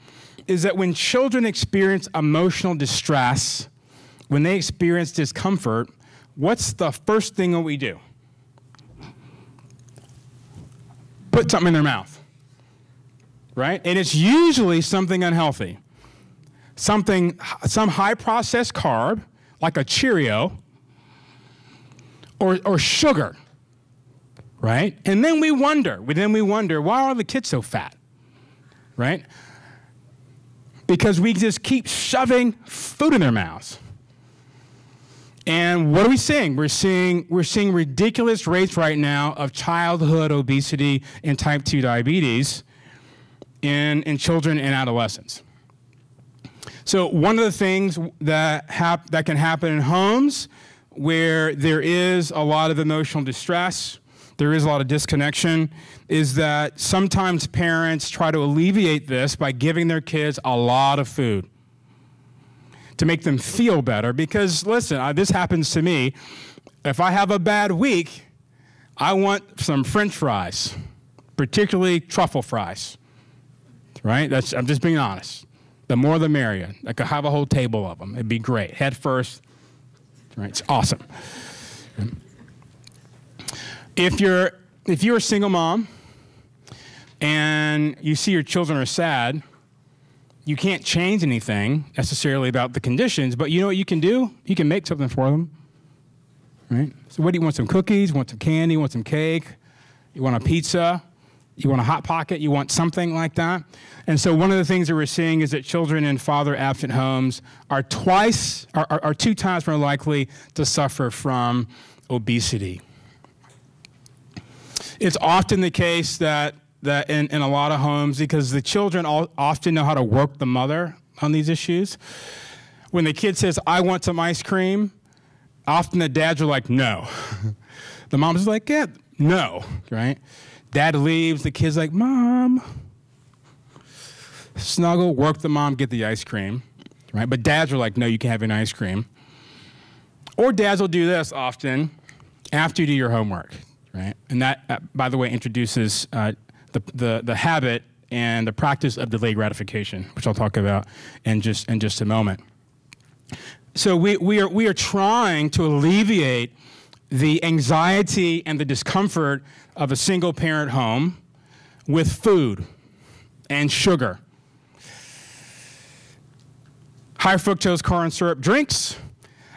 is that when children experience emotional distress, when they experience discomfort, what's the first thing that we do? Put something in their mouth, right? And it's usually something unhealthy. Some high processed carb, like a Cheerio, or sugar. Right? And then we wonder, why are the kids so fat? Right? Because we just keep shoving food in their mouths. And what are we seeing? We're seeing ridiculous rates right now of childhood obesity and type 2 diabetes in children and adolescents. So one of the things that can happen in homes where there is a lot of emotional distress, there is a lot of disconnection, is that sometimes parents try to alleviate this by giving their kids a lot of food to make them feel better. Because, listen, this happens to me. If I have a bad week, I want some French fries, particularly truffle fries, right? I'm just being honest. The more the merrier. I could have a whole table of them. It'd be great. Head first, right? It's awesome. If you're a single mom and you see your children are sad, you can't change anything necessarily about the conditions, but you know what you can do? You can make something for them, right? So what do you want? Some cookies? You want some candy? You want some cake? You want a pizza? You want a Hot Pocket? You want something like that? And so one of the things that we're seeing is that children in father-absent homes are 2 times more likely to suffer from obesity. It's often the case that in a lot of homes, because the children often know how to work the mother on these issues. When the kid says, I want some ice cream, often the dads are like, no. The mom's like, yeah, no, right? Dad leaves, the kid's like, Mom. Snuggle, work the mom, get the ice cream, right? But dads are like, no, you can't have an ice cream. Or dads will do this often after you do your homework, right? And that, by the way, introduces the habit and the practice of delayed gratification, which I'll talk about in just a moment. So we are trying to alleviate the anxiety and the discomfort of a single parent home with food and sugar. High fructose corn syrup drinks,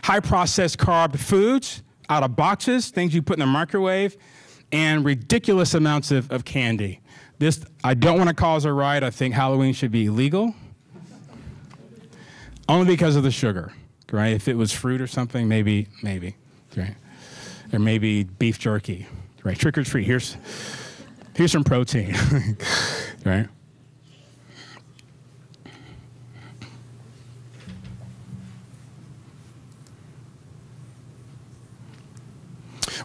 high processed carb foods out of boxes, things you put in the microwave, and ridiculous amounts of candy. This, I don't want to cause a riot. I think Halloween should be illegal. Only because of the sugar, right? If it was fruit or something, maybe, right? Or maybe beef jerky, right? Trick or treat, here's some protein, right?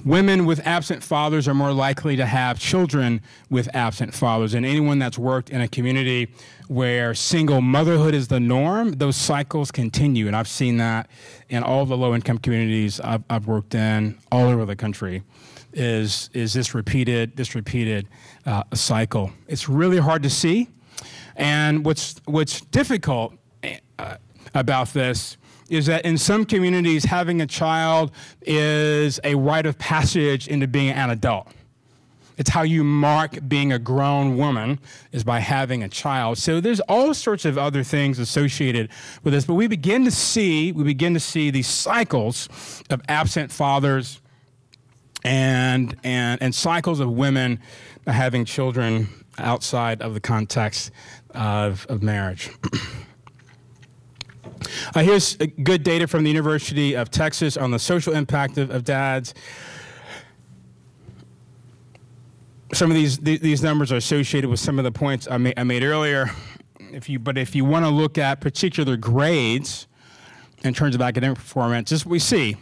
Women with absent fathers are more likely to have children with absent fathers. And anyone that's worked in a community where single motherhood is the norm, those cycles continue. And I've seen that in all the low-income communities I've worked in all over the country, is this repeated cycle. It's really hard to see. And what's difficult about this is that in some communities, having a child is a rite of passage into being an adult. It's how you mark being a grown woman, is by having a child. So there's all sorts of other things associated with this, but we begin to see these cycles of absent fathers and cycles of women having children outside of the context of marriage. Here's good data from the University of Texas on the social impact of dads. Some of these numbers are associated with some of the points I made earlier. If you want to look at particular grades in terms of academic performance, this is what we see.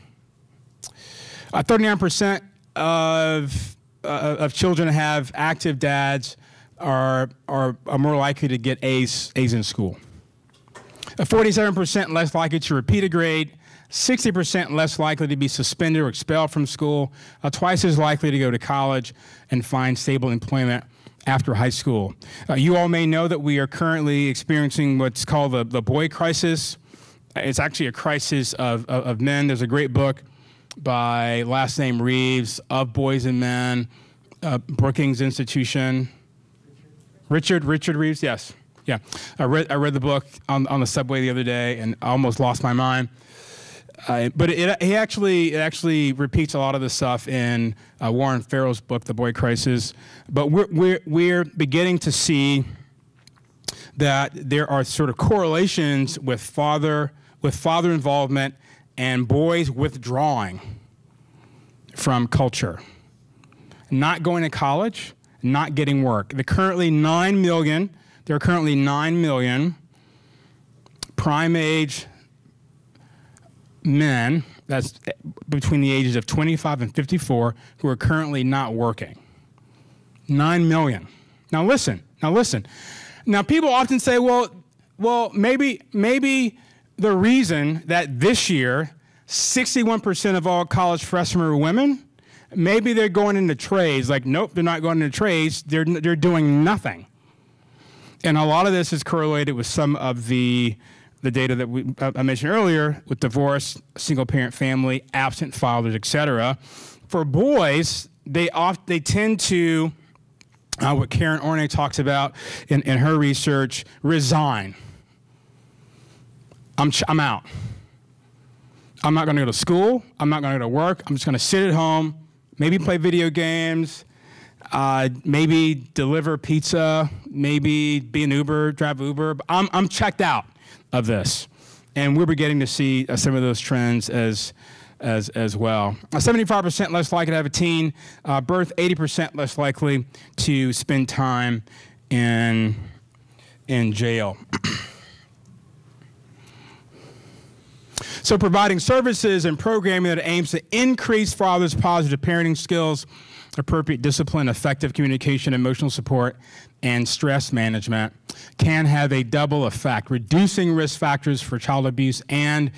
39% of children that have active dads are more likely to get A's in school. 47% less likely to repeat a grade, 60% less likely to be suspended or expelled from school, twice as likely to go to college and find stable employment after high school. You all may know that we are currently experiencing what's called the boy crisis. It's actually a crisis of men. There's a great book by last name Reeves, Of Boys and Men, Brookings Institution. Richard Reeves, yes. Yeah, I read the book on the subway the other day and I almost lost my mind. But it actually repeats a lot of the stuff in Warren Farrell's book, The Boy Crisis. But we're beginning to see that there are sort of correlations with father involvement and boys withdrawing from culture, not going to college, not getting work. There are currently 9 million prime age men, that's between the ages of 25 and 54, who are currently not working. 9 million. Now listen. Now people often say, well, maybe the reason that this year 61% of all college freshmen are women. Maybe they're going into trades. Like, nope, they're not going into trades. They're doing nothing. And a lot of this is correlated with some of the data that I mentioned earlier with divorce, single-parent family, absent fathers, etc. For boys, they tend to, what Karen Orne talks about in her research, resign. I'm out. I'm not going to go to school. I'm not going to go to work. I'm just going to sit at home, maybe play video games, maybe deliver pizza, maybe be an Uber, drive Uber. But I'm checked out of this. And we're beginning to see some of those trends as well. 75% less likely to have a teen birth, 80% less likely to spend time in jail. So providing services and programming that aims to increase fathers' positive parenting skills, appropriate discipline, effective communication, emotional support, and stress management can have a double effect, reducing risk factors for child abuse and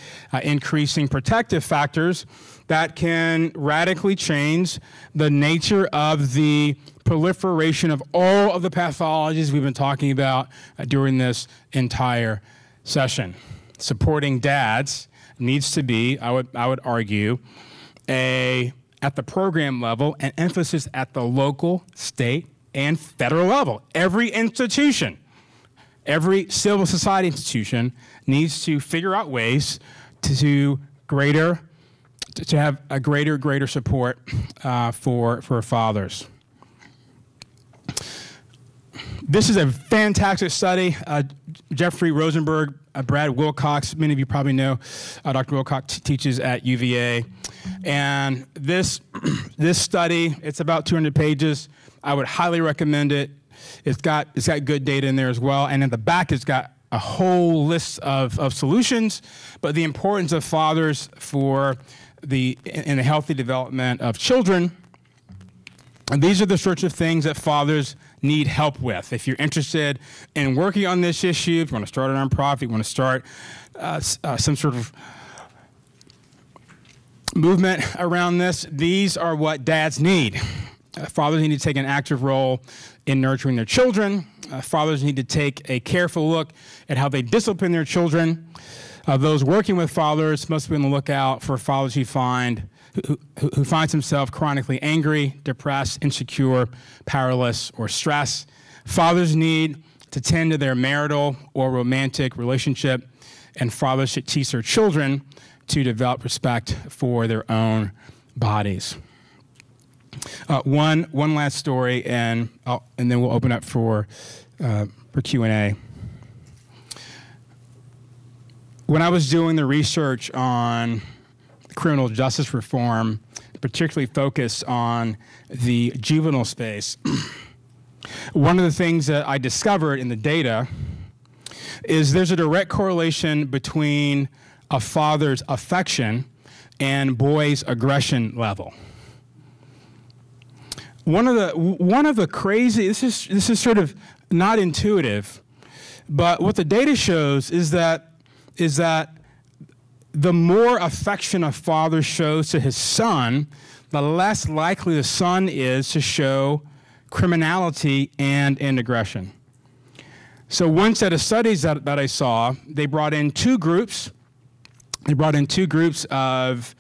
increasing protective factors that can radically change the nature of the proliferation of all of the pathologies we've been talking about during this entire session. Supporting dads needs to be, I would argue, at the program level, an emphasis at the local, state, and federal level. Every institution, every civil society institution needs to figure out ways to have a greater support for fathers. This is a fantastic study. Jeffrey Rosenberg, Brad Wilcox, many of you probably know Dr. Wilcox teaches at UVA. And this study, it's about 200 pages. I would highly recommend it. It's got good data in there as well. And in the back, it's got a whole list of solutions, but the importance of fathers in the healthy development of children. And these are the sorts of things that fathers need help with. If you're interested in working on this issue, if you want to start a nonprofit, you want to start some sort of movement around this, these are what dads need. Fathers need to take an active role in nurturing their children. Fathers need to take a careful look at how they discipline their children. Those working with fathers must be on the lookout for fathers who finds himself chronically angry, depressed, insecure, powerless, or stressed. Fathers need to tend to their marital or romantic relationship, and fathers should teach their children to develop respect for their own bodies. One last story, and then we'll open up for Q&A. When I was doing the research on criminal justice reform, particularly focused on the juvenile space, one of the things that I discovered in the data is there's a direct correlation between a father's affection and boys' aggression level. One of the crazy, this is sort of not intuitive, but what the data shows is that the more affection a father shows to his son, the less likely the son is to show criminality and aggression. So one set of studies that I saw, they brought in two groups. They brought in two groups of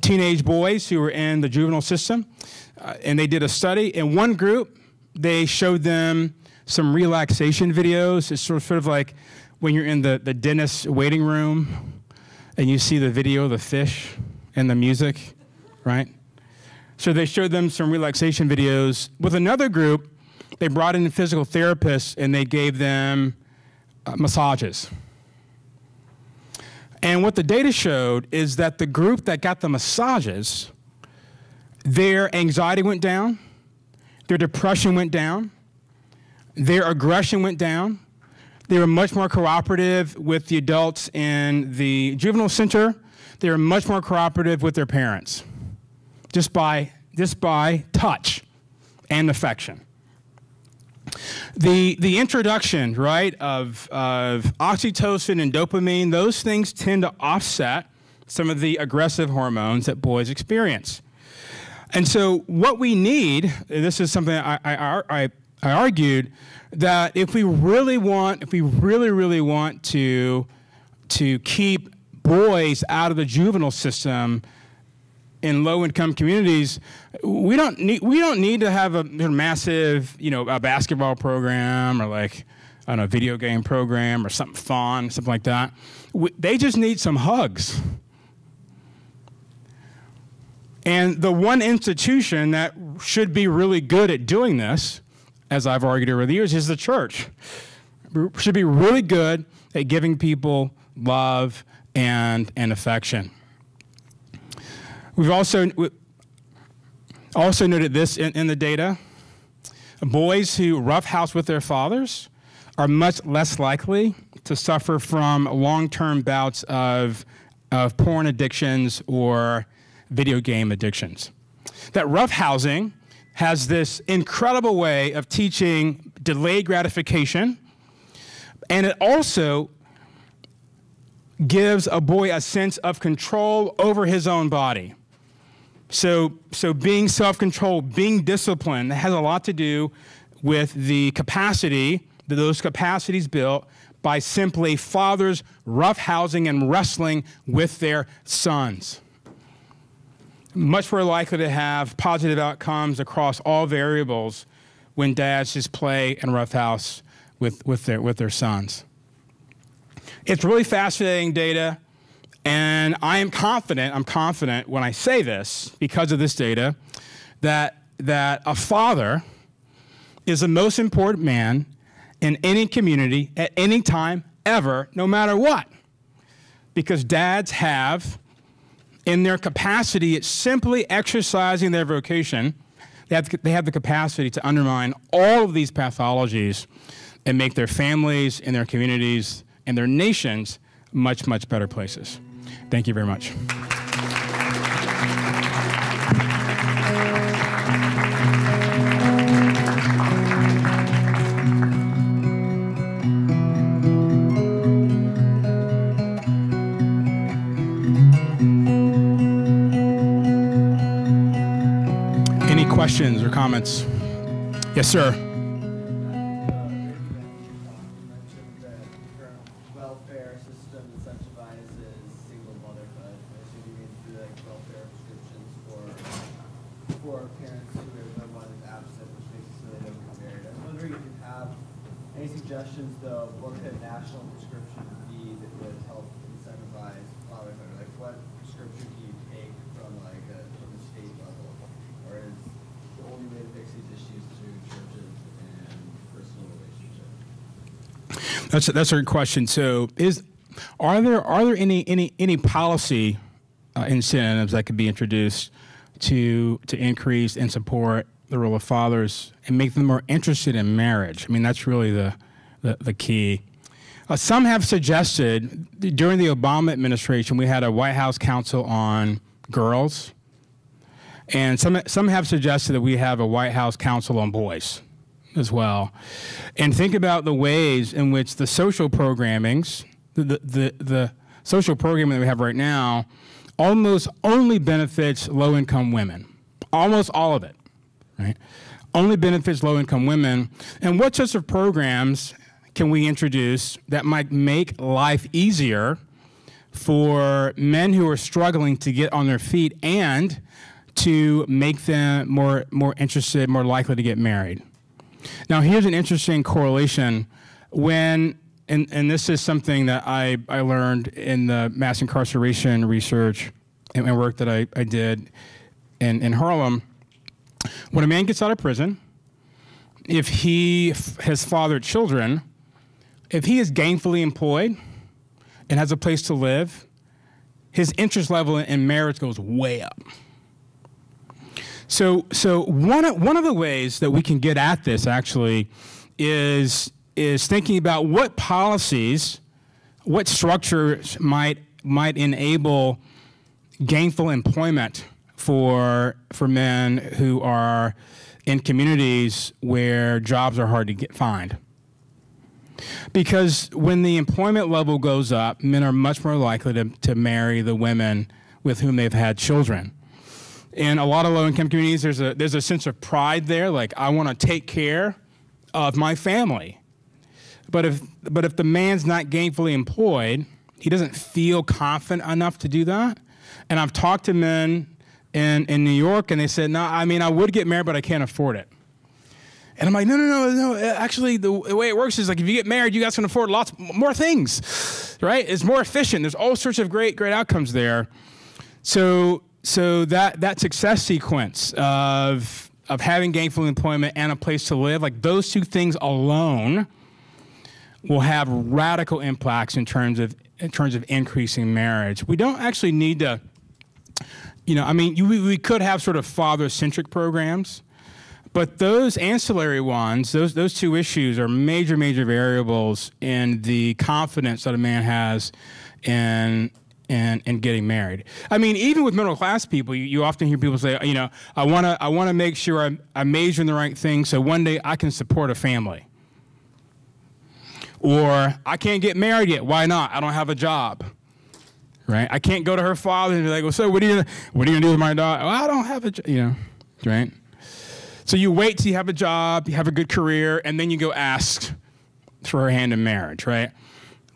teenage boys who were in the juvenile system, and they did a study. In one group, they showed them some relaxation videos. It's sort of like when you're in the dentist's waiting room and you see the video of the fish and the music, right? So they showed them some relaxation videos. With another group, they brought in physical therapists and they gave them massages. And what the data showed is that the group that got the massages, their anxiety went down, their depression went down, their aggression went down. They were much more cooperative with the adults in the juvenile center. They were much more cooperative with their parents, just by touch and affection. The introduction, right, of oxytocin and dopamine, those things tend to offset some of the aggressive hormones that boys experience. And so what we need, this is something I argued, that if we really want to keep boys out of the juvenile system in low-income communities, we don't need to have a massive, a basketball program or like, I don't know, a video game program or something fun, something like that. They just need some hugs. And the one institution that should be really good at doing this, as I've argued over the years, is the church. Should be really good at giving people love and affection. We've also noted this in the data. Boys who roughhouse with their fathers are much less likely to suffer from long-term bouts of porn addictions or video game addictions. That roughhousing has this incredible way of teaching delayed gratification, and it also gives a boy a sense of control over his own body. So being self-controlled, being disciplined, has a lot to do with the capacity, those capacities built by simply fathers roughhousing and wrestling with their sons. Much more likely to have positive outcomes across all variables when dads just play and roughhouse with their sons. It's really fascinating data, and I'm confident when I say this, because of this data, that a father is the most important man in any community at any time, ever, no matter what. Because dads have, in their capacity, it's simply exercising their vocation, they have the capacity to undermine all of these pathologies and make their families and their communities and their nations much, much better places. Thank you very much. Any questions or comments? Yes, sir. Suggestions, though, what could a national prescription be that would help incentivize fatherhood? Like, what prescription do you take from from the state level, or is the only way to fix these issues through churches and personal relationships? That's a good question. So, are there any policy incentives that could be introduced to increase and support the role of fathers and make them more interested in marriage? I mean, that's really the key. Some have suggested, during the Obama administration, we had a White House Council on girls, and some have suggested that we have a White House Council on boys as well. And think about the ways in which the social programmings, the social programming that we have right now, almost only benefits low-income women. Almost all of it, right? Only benefits low-income women. And what sorts of programs can we introduce that might make life easier for men who are struggling to get on their feet and to make them more interested, more likely to get married? Now, here's an interesting correlation. And this is something that I learned in the mass incarceration research and work that I did in Harlem. When a man gets out of prison, if he has fathered children, if he is gainfully employed and has a place to live, his interest level in marriage goes way up. So one of the ways that we can get at this actually is thinking about what policies, what structures might enable gainful employment for men who are in communities where jobs are hard to find. Because when the employment level goes up, men are much more likely to marry the women with whom they've had children. In a lot of low-income communities, there's a sense of pride there, like I want to take care of my family. But if the man's not gainfully employed, he doesn't feel confident enough to do that. And I've talked to men in New York, and they said, no, I mean, I would get married, but I can't afford it. And I'm like, no. Actually, the way it works is like if you get married, you guys can afford lots more things, right? It's more efficient. There's all sorts of great outcomes there. So that success sequence of having gainful employment and a place to live, like those two things alone will have radical impacts in terms of increasing marriage. We don't actually need to, we could have sort of father-centric programs. But those ancillary ones, those two issues are major variables in the confidence that a man has in getting married. I mean, even with middle class people, you often hear people say, I want to make sure I major in the right thing so one day I can support a family. Or I can't get married yet. Why not? I don't have a job. Right? I can't go to her father and be like, well, so what are you gonna do with my daughter? Well, I don't have a job. Right? So you wait till you have a job, you have a good career, and then you go ask for her hand in marriage, right?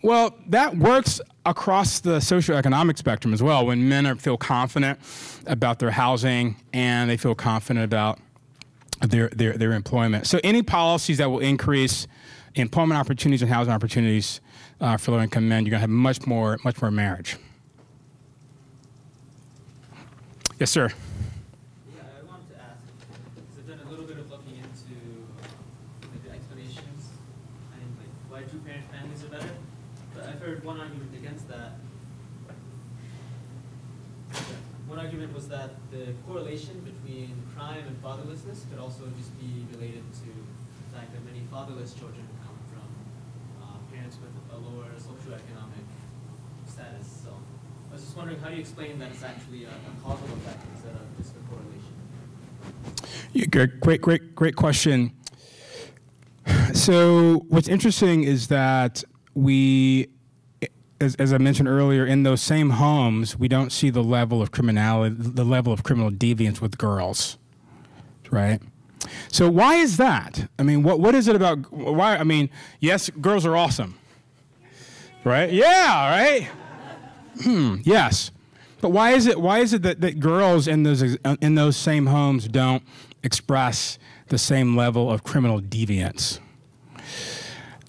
Well, that works across the socioeconomic spectrum as well. When men feel confident about their housing and they feel confident about their employment. So any policies that will increase employment opportunities and housing opportunities for low-income men, you're going to have much more marriage. Yes, sir. One argument against that. One argument was that the correlation between crime and fatherlessness could also just be related to the fact that many fatherless children come from parents with a lower socioeconomic status. So I was just wondering, how do you explain that it's actually a causal effect instead of just a correlation? Great question. So what's interesting is that as I mentioned earlier, in those same homes, we don't see the level of criminality, the level of criminal deviance with girls, right? So why is that? I mean, what is it about, why, I mean, yes, girls are awesome, right? Yeah, right? Yes. But why is it that girls in those same homes don't express the same level of criminal deviance?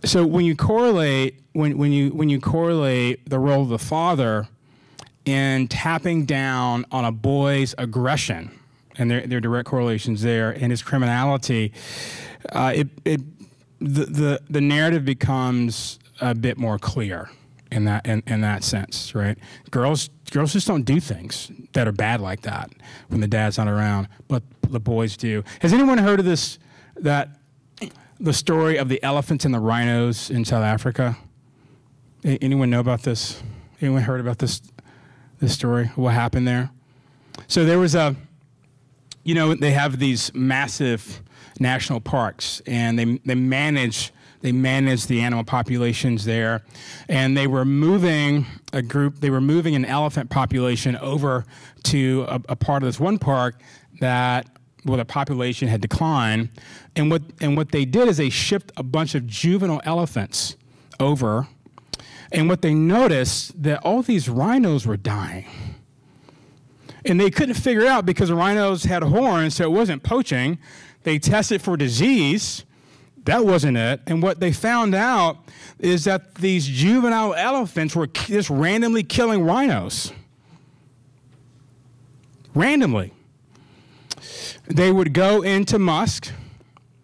So when you correlate the role of the father in tapping down on a boy's aggression, and there are direct correlations there, and his criminality, the narrative becomes a bit more clear in that sense, right? Girls just don't do things that are bad like that when the dad's not around, but the boys do. Has anyone heard of the story of the elephants and the rhinos in South Africa? Anyone know about this? Anyone heard about this story? What happened there? So there was they have these massive national parks, and they manage the animal populations there, and they were moving an elephant population over to a part of this one park where the population had declined, and what they did is they shipped a bunch of juvenile elephants over, and what they noticed that all these rhinos were dying, and they couldn't figure it out because the rhinos had horns, so it wasn't poaching. They tested for disease. That wasn't it. And what they found out is that these juvenile elephants were just randomly killing rhinos. Randomly. They would go into musk,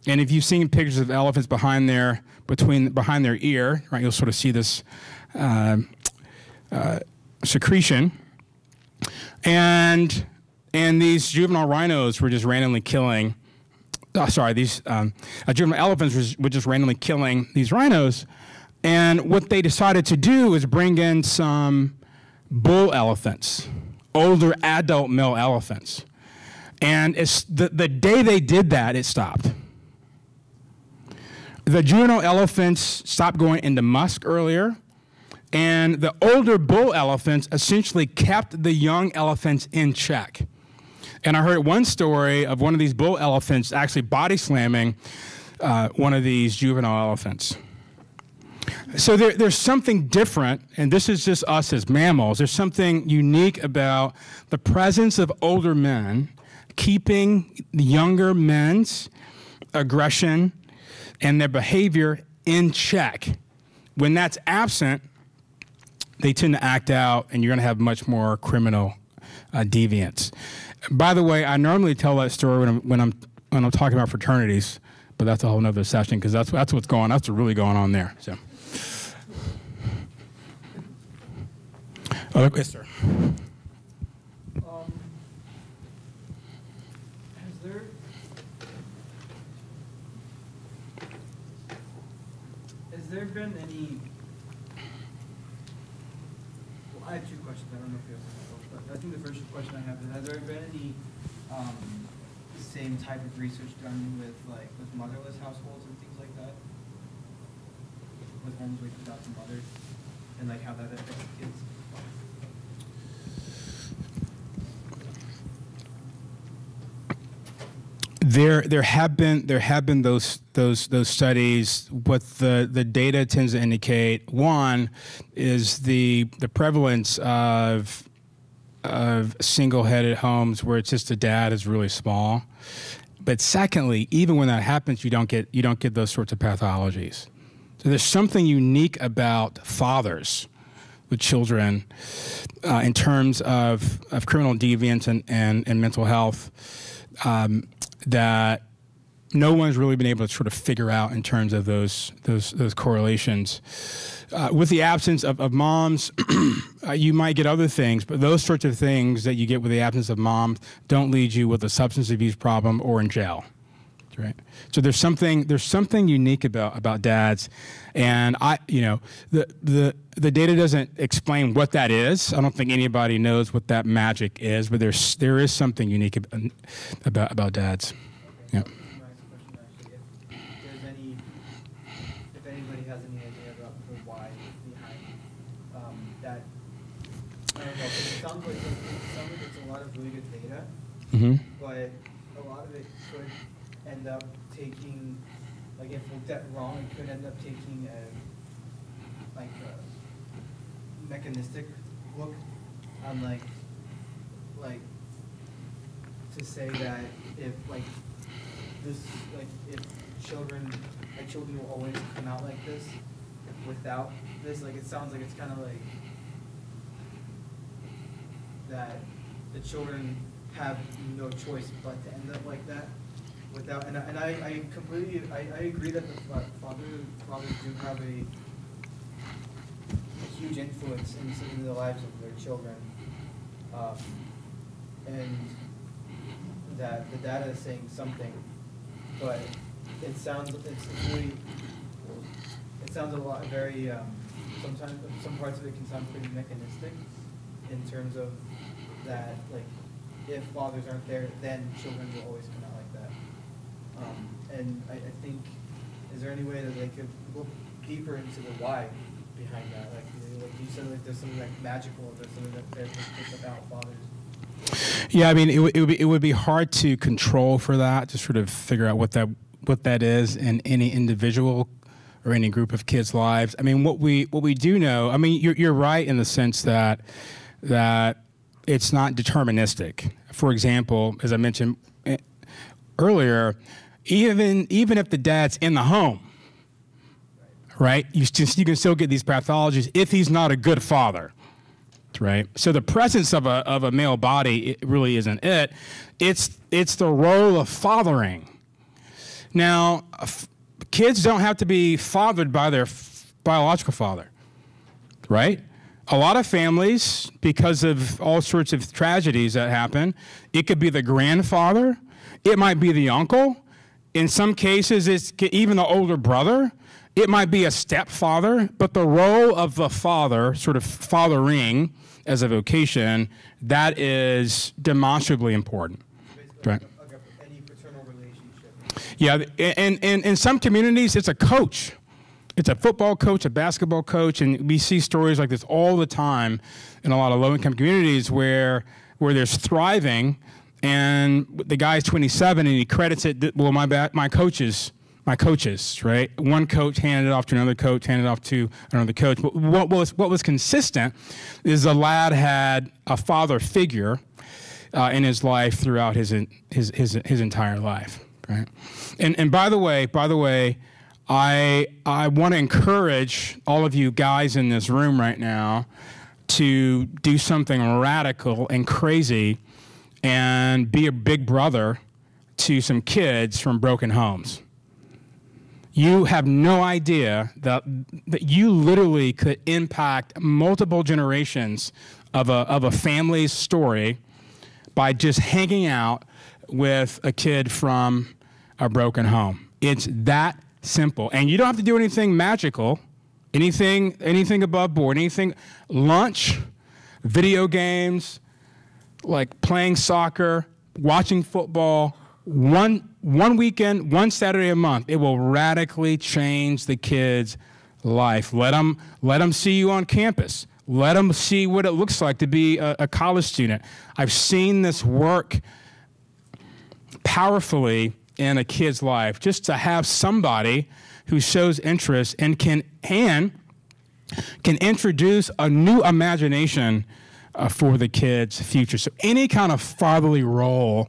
and if you've seen pictures of elephants behind their ear, right, you'll sort of see this secretion, and these juvenile rhinos were just randomly killing. These juvenile elephants were just randomly killing these rhinos, and what they decided to do is bring in some bull elephants, older adult male elephants. And it's the day they did that, it stopped. The juvenile elephants stopped going into musk earlier, and the older bull elephants essentially kept the young elephants in check. And I heard one story of one of these bull elephants actually body slamming one of these juvenile elephants. So there's something different, and this is just us as mammals. There's something unique about the presence of older men keeping the younger men's aggression and their behavior in check. When that's absent, they tend to act out, and you're going to have much more criminal deviance. By the way, I normally tell that story when I'm talking about fraternities, but that's a whole nother session because that's what's going on. That's what's really going on there. So, yes, sir. Has there been any? Well, I have two questions. I don't know if you have, but I think the first question I have is: has there been any same type of research done with motherless households and things like that, with homes without the mothers, and how that affects kids? There have been those studies. What the data tends to indicate, one, is the prevalence of single-headed homes where it's just the dad is really small. But secondly, even when that happens, you don't get those sorts of pathologies. So there's something unique about fathers with children in terms of criminal deviance and mental health that no one's really been able to sort of figure out in terms of those correlations. With the absence of moms, you might get other things, but those sorts of things that you get with the absence of moms don't lead you with a substance abuse problem or in jail, right? So there's something unique about dads, and the data doesn't explain what that is. I don't think anybody knows what that magic is, but there is something unique about dads. Yeah. If anybody has any idea about the why behind that, I don't know. It sounds like it's a lot of really good data, but a lot of it could end up taking, if looked at wrong, it could end up taking a mechanistic look on to say that if children will always come out like this without this, it sounds like it's kind of that the children have no choice but to end up like that without, and I completely agree that the fathers do have a huge influence in the lives of their children, and that the data is saying something, but it sounds a lot very sometimes some parts of it can sound pretty mechanistic in terms of that if fathers aren't there, then children will always come out like that. And I think, is there any way that they could look deeper into the why behind that? Like you said, there's something magical, or there's something that's about fathers. Yeah, I mean, it would be hard to control for that, to sort of figure out what that is in any individual or any group of kids' lives. I mean, what we do know, I mean, you're right in the sense that it's not deterministic. For example, as I mentioned earlier, even if the dad's in the home, right, you can still get these pathologies if he's not a good father. Right. So the presence of a male body, it really isn't it. It's the role of fathering. Now, kids don't have to be fathered by their biological father, right? A lot of families, because of all sorts of tragedies that happen, it could be the grandfather, it might be the uncle. In some cases, it's even the older brother. It might be a stepfather, but the role of the father, sort of fathering as a vocation, that is demonstrably important. Basically Right. Any paternal relationship. Yeah, and in some communities, it's a coach. It's a football coach, a basketball coach, and we see stories like this all the time in a lot of low-income communities where there's thriving, and the guy's 27 and he credits it. Well, my coaches, right? One coach handed it off to another coach, handed it off to another coach. But what was consistent is the lad had a father figure in his life throughout his entire life, right? And by the way, I want to encourage all of you guys in this room right now to do something radical and crazy and be a big brother to some kids from broken homes. You have no idea that you literally could impact multiple generations of a family's story by just hanging out with a kid from a broken home. It's that simple. And you don't have to do anything magical, anything above board, anything, lunch, video games, like playing soccer, watching football, one weekend, one Saturday a month. It will radically change the kid's life. Let them see you on campus. Let them see what it looks like to be a college student. I've seen this work powerfully in a kid's life, just to have somebody who shows interest and can introduce a new imagination for the kid's future. So any kind of fatherly role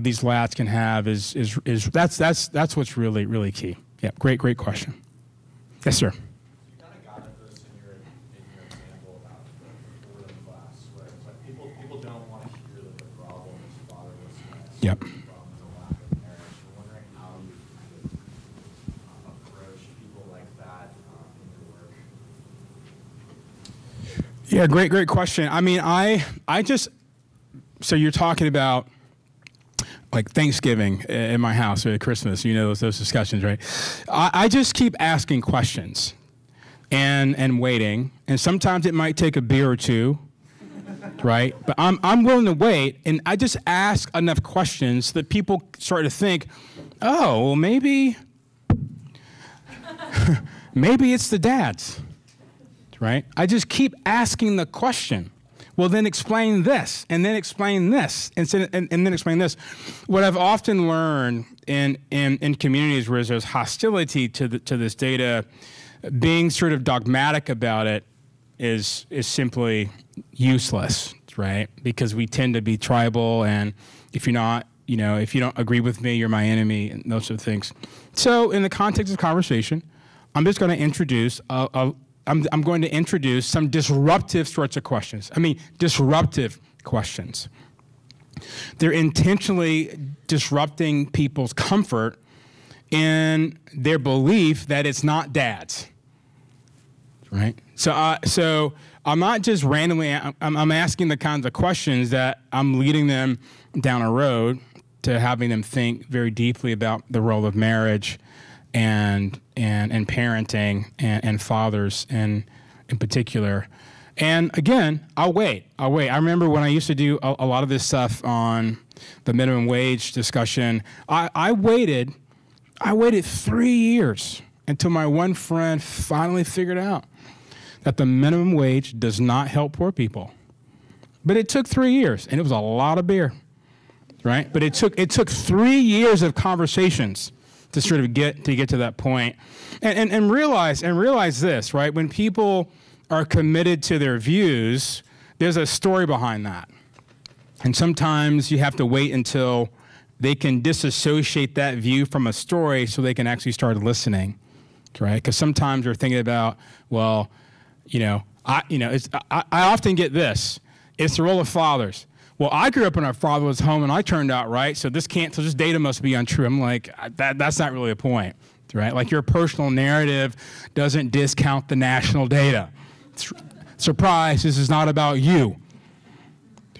these lads can have is that's what's really, really key. Yeah, great question. Yes, sir. You kind of got at this in your example about the boarding class, right? It's like people don't want to hear that the problem is fatherlessness. Yep. Yeah, great question. I mean, so you're talking about like Thanksgiving in my house or Christmas, you know, those discussions, right? I just keep asking questions and waiting, and sometimes it might take a beer or two, right? But I'm willing to wait, and I just ask enough questions that people start to think, oh, well, maybe it's the dads. Right? I just keep asking the question. Well, then explain this, and then explain this, and then explain this. What I've often learned in communities where there's hostility to this data, being sort of dogmatic about it is simply useless, right? Because we tend to be tribal, and if you don't agree with me, you're my enemy, and those sort of things. So, in the context of conversation, I'm just going to introduce I'm going to introduce some disruptive sorts of questions. I mean, disruptive questions. They're intentionally disrupting people's comfort in their belief that it's not dads, right? So I'm not just randomly, I'm asking the kinds of questions that I'm leading them down a road to having them think very deeply about the role of marriage and parenting and fathers in particular. And again, I'll wait. I remember when I used to do a lot of this stuff on the minimum wage discussion, I waited 3 years until my one friend finally figured out that the minimum wage does not help poor people. But it took 3 years, and it was a lot of beer, right? But it took 3 years of conversations to sort of get to that point, and realize this, right? When people are committed to their views, there's a story behind that, and sometimes you have to wait until they can disassociate that view from a story so they can actually start listening, right? Because sometimes they're thinking about, well, I often get this: it's the role of fathers. Well, I grew up in a fatherless home, and I turned out right, so this data must be untrue. I'm like, that's not really a point, right? Like, your personal narrative doesn't discount the national data. Surprise, this is not about you.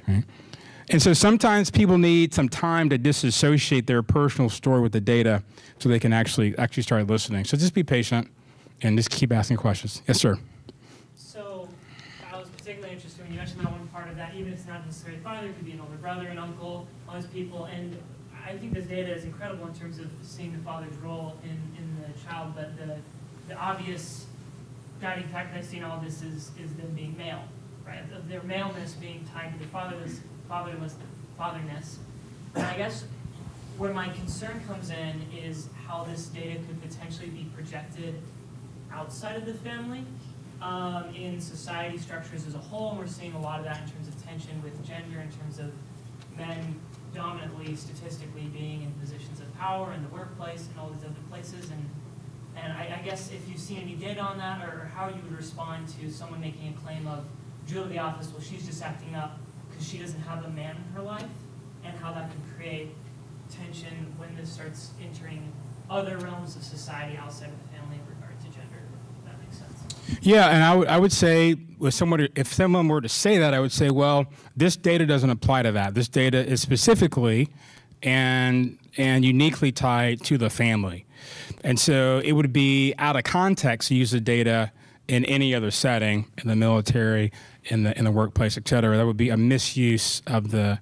Right? And so sometimes people need some time to disassociate their personal story with the data so they can actually start listening. So just be patient and just keep asking questions. Yes, sir. So I was particularly interested when you mentioned that one part of that, even if it's not necessarily father, it could be an older brother, an uncle. as people. And I think this data is incredible in terms of seeing the father's role in the child, but the obvious guiding factor I see in all of this is them being male, right? Of their maleness being tied to their fatherness. And I guess where my concern comes in is how this data could potentially be projected outside of the family, in society structures as a whole. And we're seeing a lot of that in terms of tension with gender, in terms of men dominantly, statistically, being in positions of power in the workplace and all these other places. And I guess if you've seen any data on that, or how you would respond to someone making a claim of Jill at the office, well, she's just acting up because she doesn't have a man in her life, and how that can create tension when this starts entering other realms of society outside of the family in regard to gender, if that makes sense. Yeah, and I would say, if someone were to say that, I would say, well, this data doesn't apply to that. This data is specifically and uniquely tied to the family. And so it would be out of context to use the data in any other setting, in the military, in the workplace, et cetera. That would be a misuse of the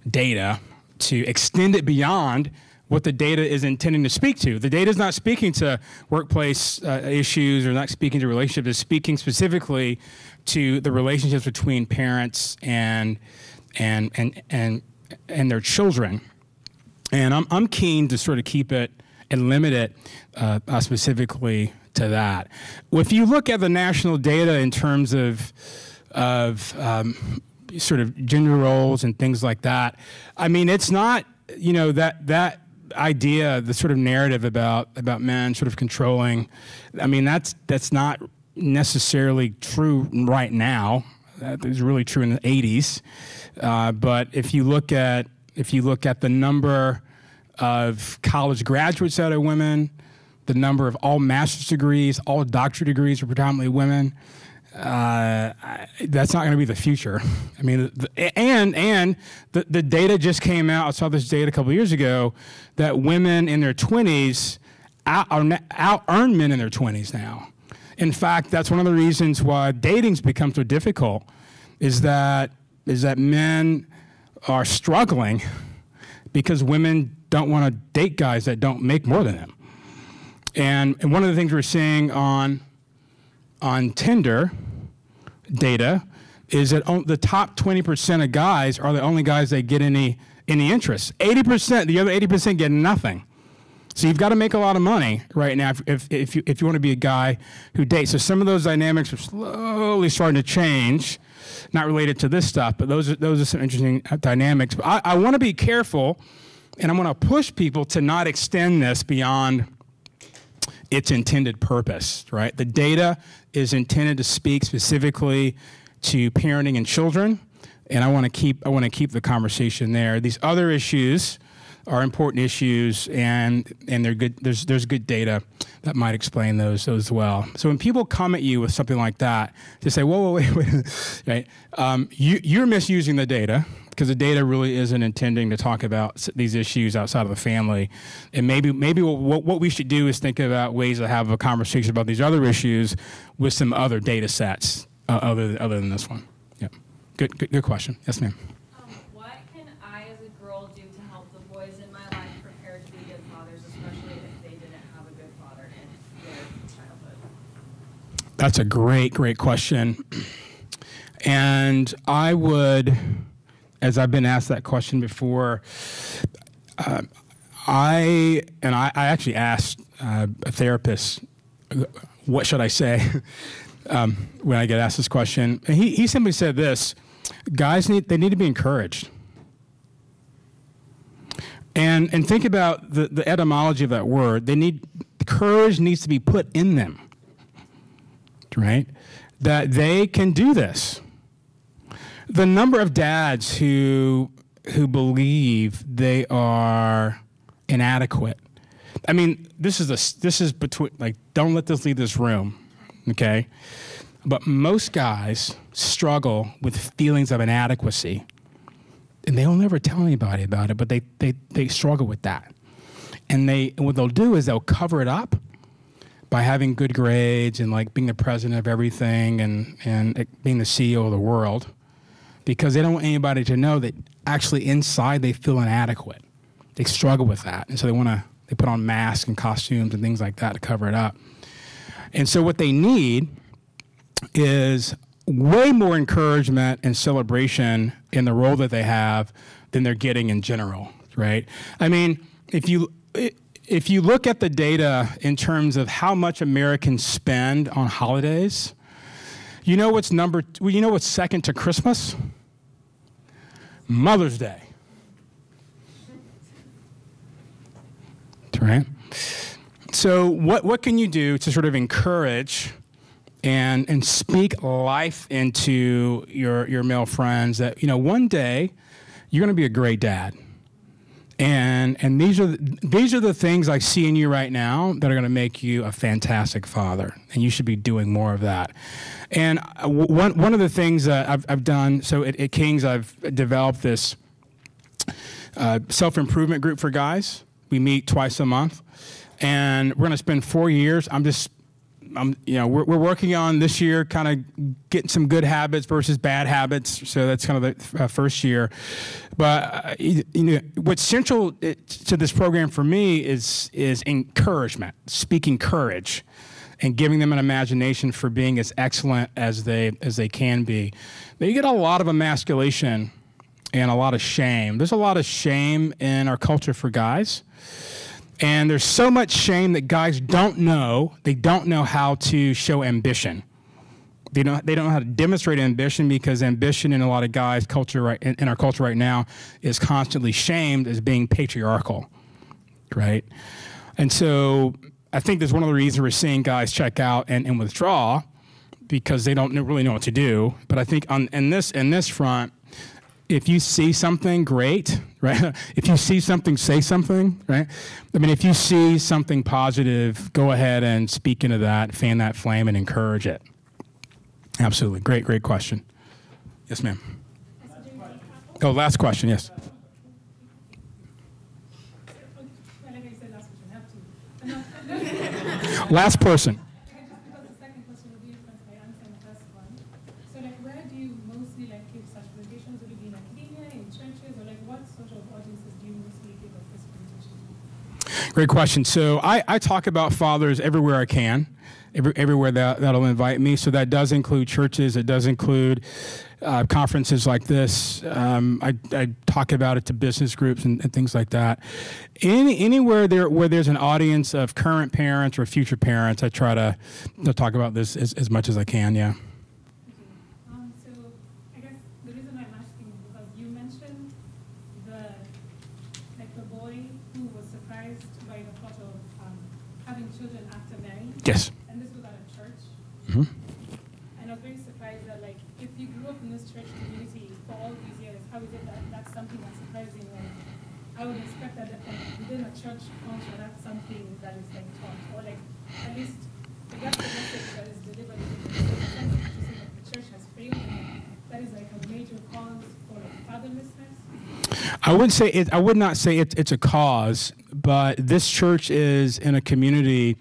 data to extend it beyond what the data is intending to speak to. The data is not speaking to workplace issues or not speaking to relationships. It's speaking specifically to the relationships between parents and their children. And I'm keen to sort of keep it and limit it specifically to that. Well, if you look at the national data in terms of sort of gender roles and things like that, I mean, it's not, you know, that idea, the sort of narrative about men sort of controlling, I mean, that's not necessarily true right now. That was really true in the 80s. But if you look at the number of college graduates that are women, the number of all master's degrees, all doctorate degrees are predominantly women. That's not going to be the future. I mean, the data just came out. I saw this data a couple of years ago that women in their 20s out-earn men in their 20s now. In fact, that's one of the reasons why dating's become so difficult. Is that men are struggling because women don't want to date guys that don't make more than them. And one of the things we're seeing on Tinder data is that the top 20% of guys are the only guys that get any interest. 80%, the other 80% get nothing. So you've got to make a lot of money right now if you want to be a guy who dates. So some of those dynamics are slowly starting to change, not related to this stuff, but those are some interesting dynamics. But I want to be careful, and I want to push people to not extend this beyond its intended purpose, right? The data is intended to speak specifically to parenting and children, and I want to keep the conversation there. These other issues are important issues, and they're good. There's good data that might explain those as well. So when people come at you with something like that, to say, whoa, wait, right? You're misusing the data, because the data really isn't intending to talk about these issues outside of the family. And maybe what we should do is think about ways to have a conversation about these other issues with some other data sets other than this one. Yeah, good question. Yes, ma'am. What can I as a girl do to help the boys in my life prepare to be good fathers, especially if they didn't have a good father in their childhood? That's a great question. And I would, as I've been asked that question before, I actually asked a therapist, what should I say when I get asked this question? And he simply said this: guys need to be encouraged. And think about the etymology of that word. Courage needs to be put in them, right? That they can do this. The number of dads who believe they are inadequate. I mean, this is between, like, don't let this leave this room, okay? But most guys struggle with feelings of inadequacy, and they'll never tell anybody about it, but they struggle with that. And what they'll do is they'll cover it up by having good grades and, like, being the president of everything and being the CEO of the world. because they don't want anybody to know that actually inside they feel inadequate. They struggle with that. And so they put on masks and costumes and things like that to cover it up. And so what they need is way more encouragement and celebration in the role that they have than they're getting in general, right? I mean, if you look at the data in terms of how much Americans spend on holidays, you know what's second to Christmas? Mother's Day. Right? So what can you do to sort of encourage and speak life into your male friends that, one day you're going to be a great dad. And these are the things I see in you right now that are going to make you a fantastic father, and you should be doing more of that. And one of the things that I've done, so at King's I've developed this self-improvement group for guys. We meet twice a month, and we're going to spend 4 years. We're working on this year, kind of getting some good habits versus bad habits. So that's kind of the first year. But what's central to this program for me is encouragement, speaking courage, and giving them an imagination for being as excellent as they can be. They get a lot of emasculation and a lot of shame. There's a lot of shame in our culture for guys. And there's so much shame that guys don't know. They don't know how to show ambition. They don't know how to demonstrate ambition, because ambition in a lot of guys' culture in our culture right now is constantly shamed as being patriarchal, right? And so I think that's one of the reasons we're seeing guys check out and withdraw, because they don't really know what to do. But I think in this front, if you see something, great, right? If you see something, say something, right? I mean, if you see something positive, go ahead and speak into that, fan that flame, and encourage it. Absolutely. Great question. Yes, ma'am. Oh, last question, yes. Last person. Great question. So I talk about fathers everywhere I can, everywhere that'll invite me. So that does include churches. It does include conferences like this. I talk about it to business groups and things like that. Anywhere where there's an audience of current parents or future parents, I try to talk about this as much as I can, yeah. So I guess the reason I'm asking is because you mentioned the boy who was surprised by the thought of having children after marrying. Yes. And this was at a church. Mm-hmm. And I was very surprised that, if you grew up in this church community for all these years, how is it that that's something that's surprising? I would expect that within a church culture, that's something that is taught, or at least that's the message that is delivered. The church has failed, and that is a major cause for fatherlessness. I would not say it's a cause, but this church is in a community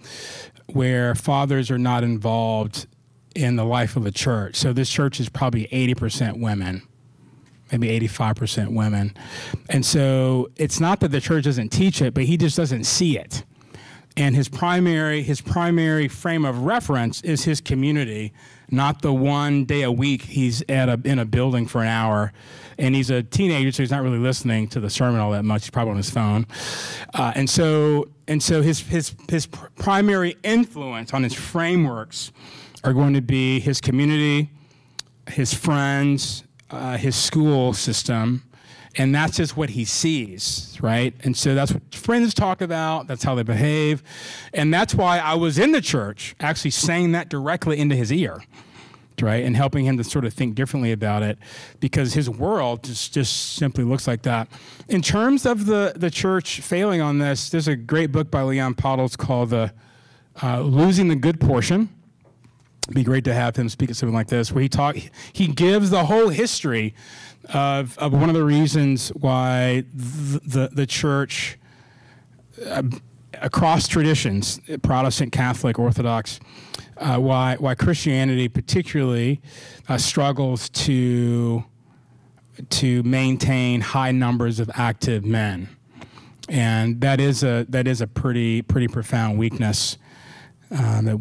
where fathers are not involved in the life of the church. So this church is probably 80% women, maybe 85% women. And so it's not that the church doesn't teach it, but he just doesn't see it. And his primary frame of reference is his community, not the one day a week he's in a building for an hour. And he's a teenager, so he's not really listening to the sermon all that much. He's probably on his phone. And so his primary influence on his frameworks are going to be his community, his friends, his school system, and that's just what he sees, right? And so that's what friends talk about, that's how they behave, and that's why I was in the church actually saying that directly into his ear, right, and helping him to sort of think differently about it, because his world just simply looks like that. In terms of the church failing on this, there's a great book by Leon Pottles called Losing the Good Portion. It'd be great to have him speak at something like this, where he gives the whole history of one of the reasons why the church, across traditions, Protestant, Catholic, Orthodox, why Christianity particularly struggles to maintain high numbers of active men. And that is a pretty profound weakness that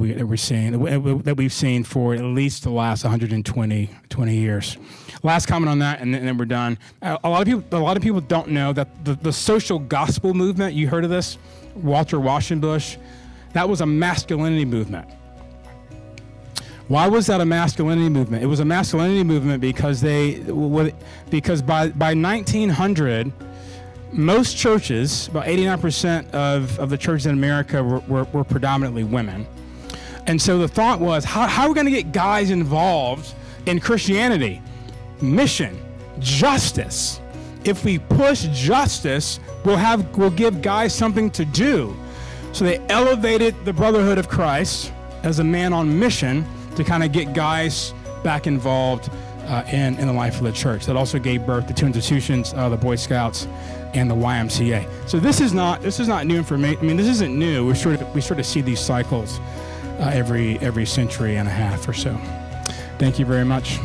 we've seen for at least the last 120 years. Last comment on that, and then we're done. A lot of people don't know that the social gospel movement. You heard of this, Walter Washenbush? That was a masculinity movement. Why was that a masculinity movement? It was a masculinity movement because by 1900. Most churches, about 89% of the churches in America were predominantly women. And so the thought was, how are we going to get guys involved in Christianity? Mission, justice. If we push justice, we'll give guys something to do. So they elevated the Brotherhood of Christ as a man on mission to kind of get guys back involved in the life of the church. That also gave birth to two institutions, the Boy Scouts and the YMCA. So this is not new information. I mean, this isn't new. We sort of see these cycles every century and a half or so. Thank you very much.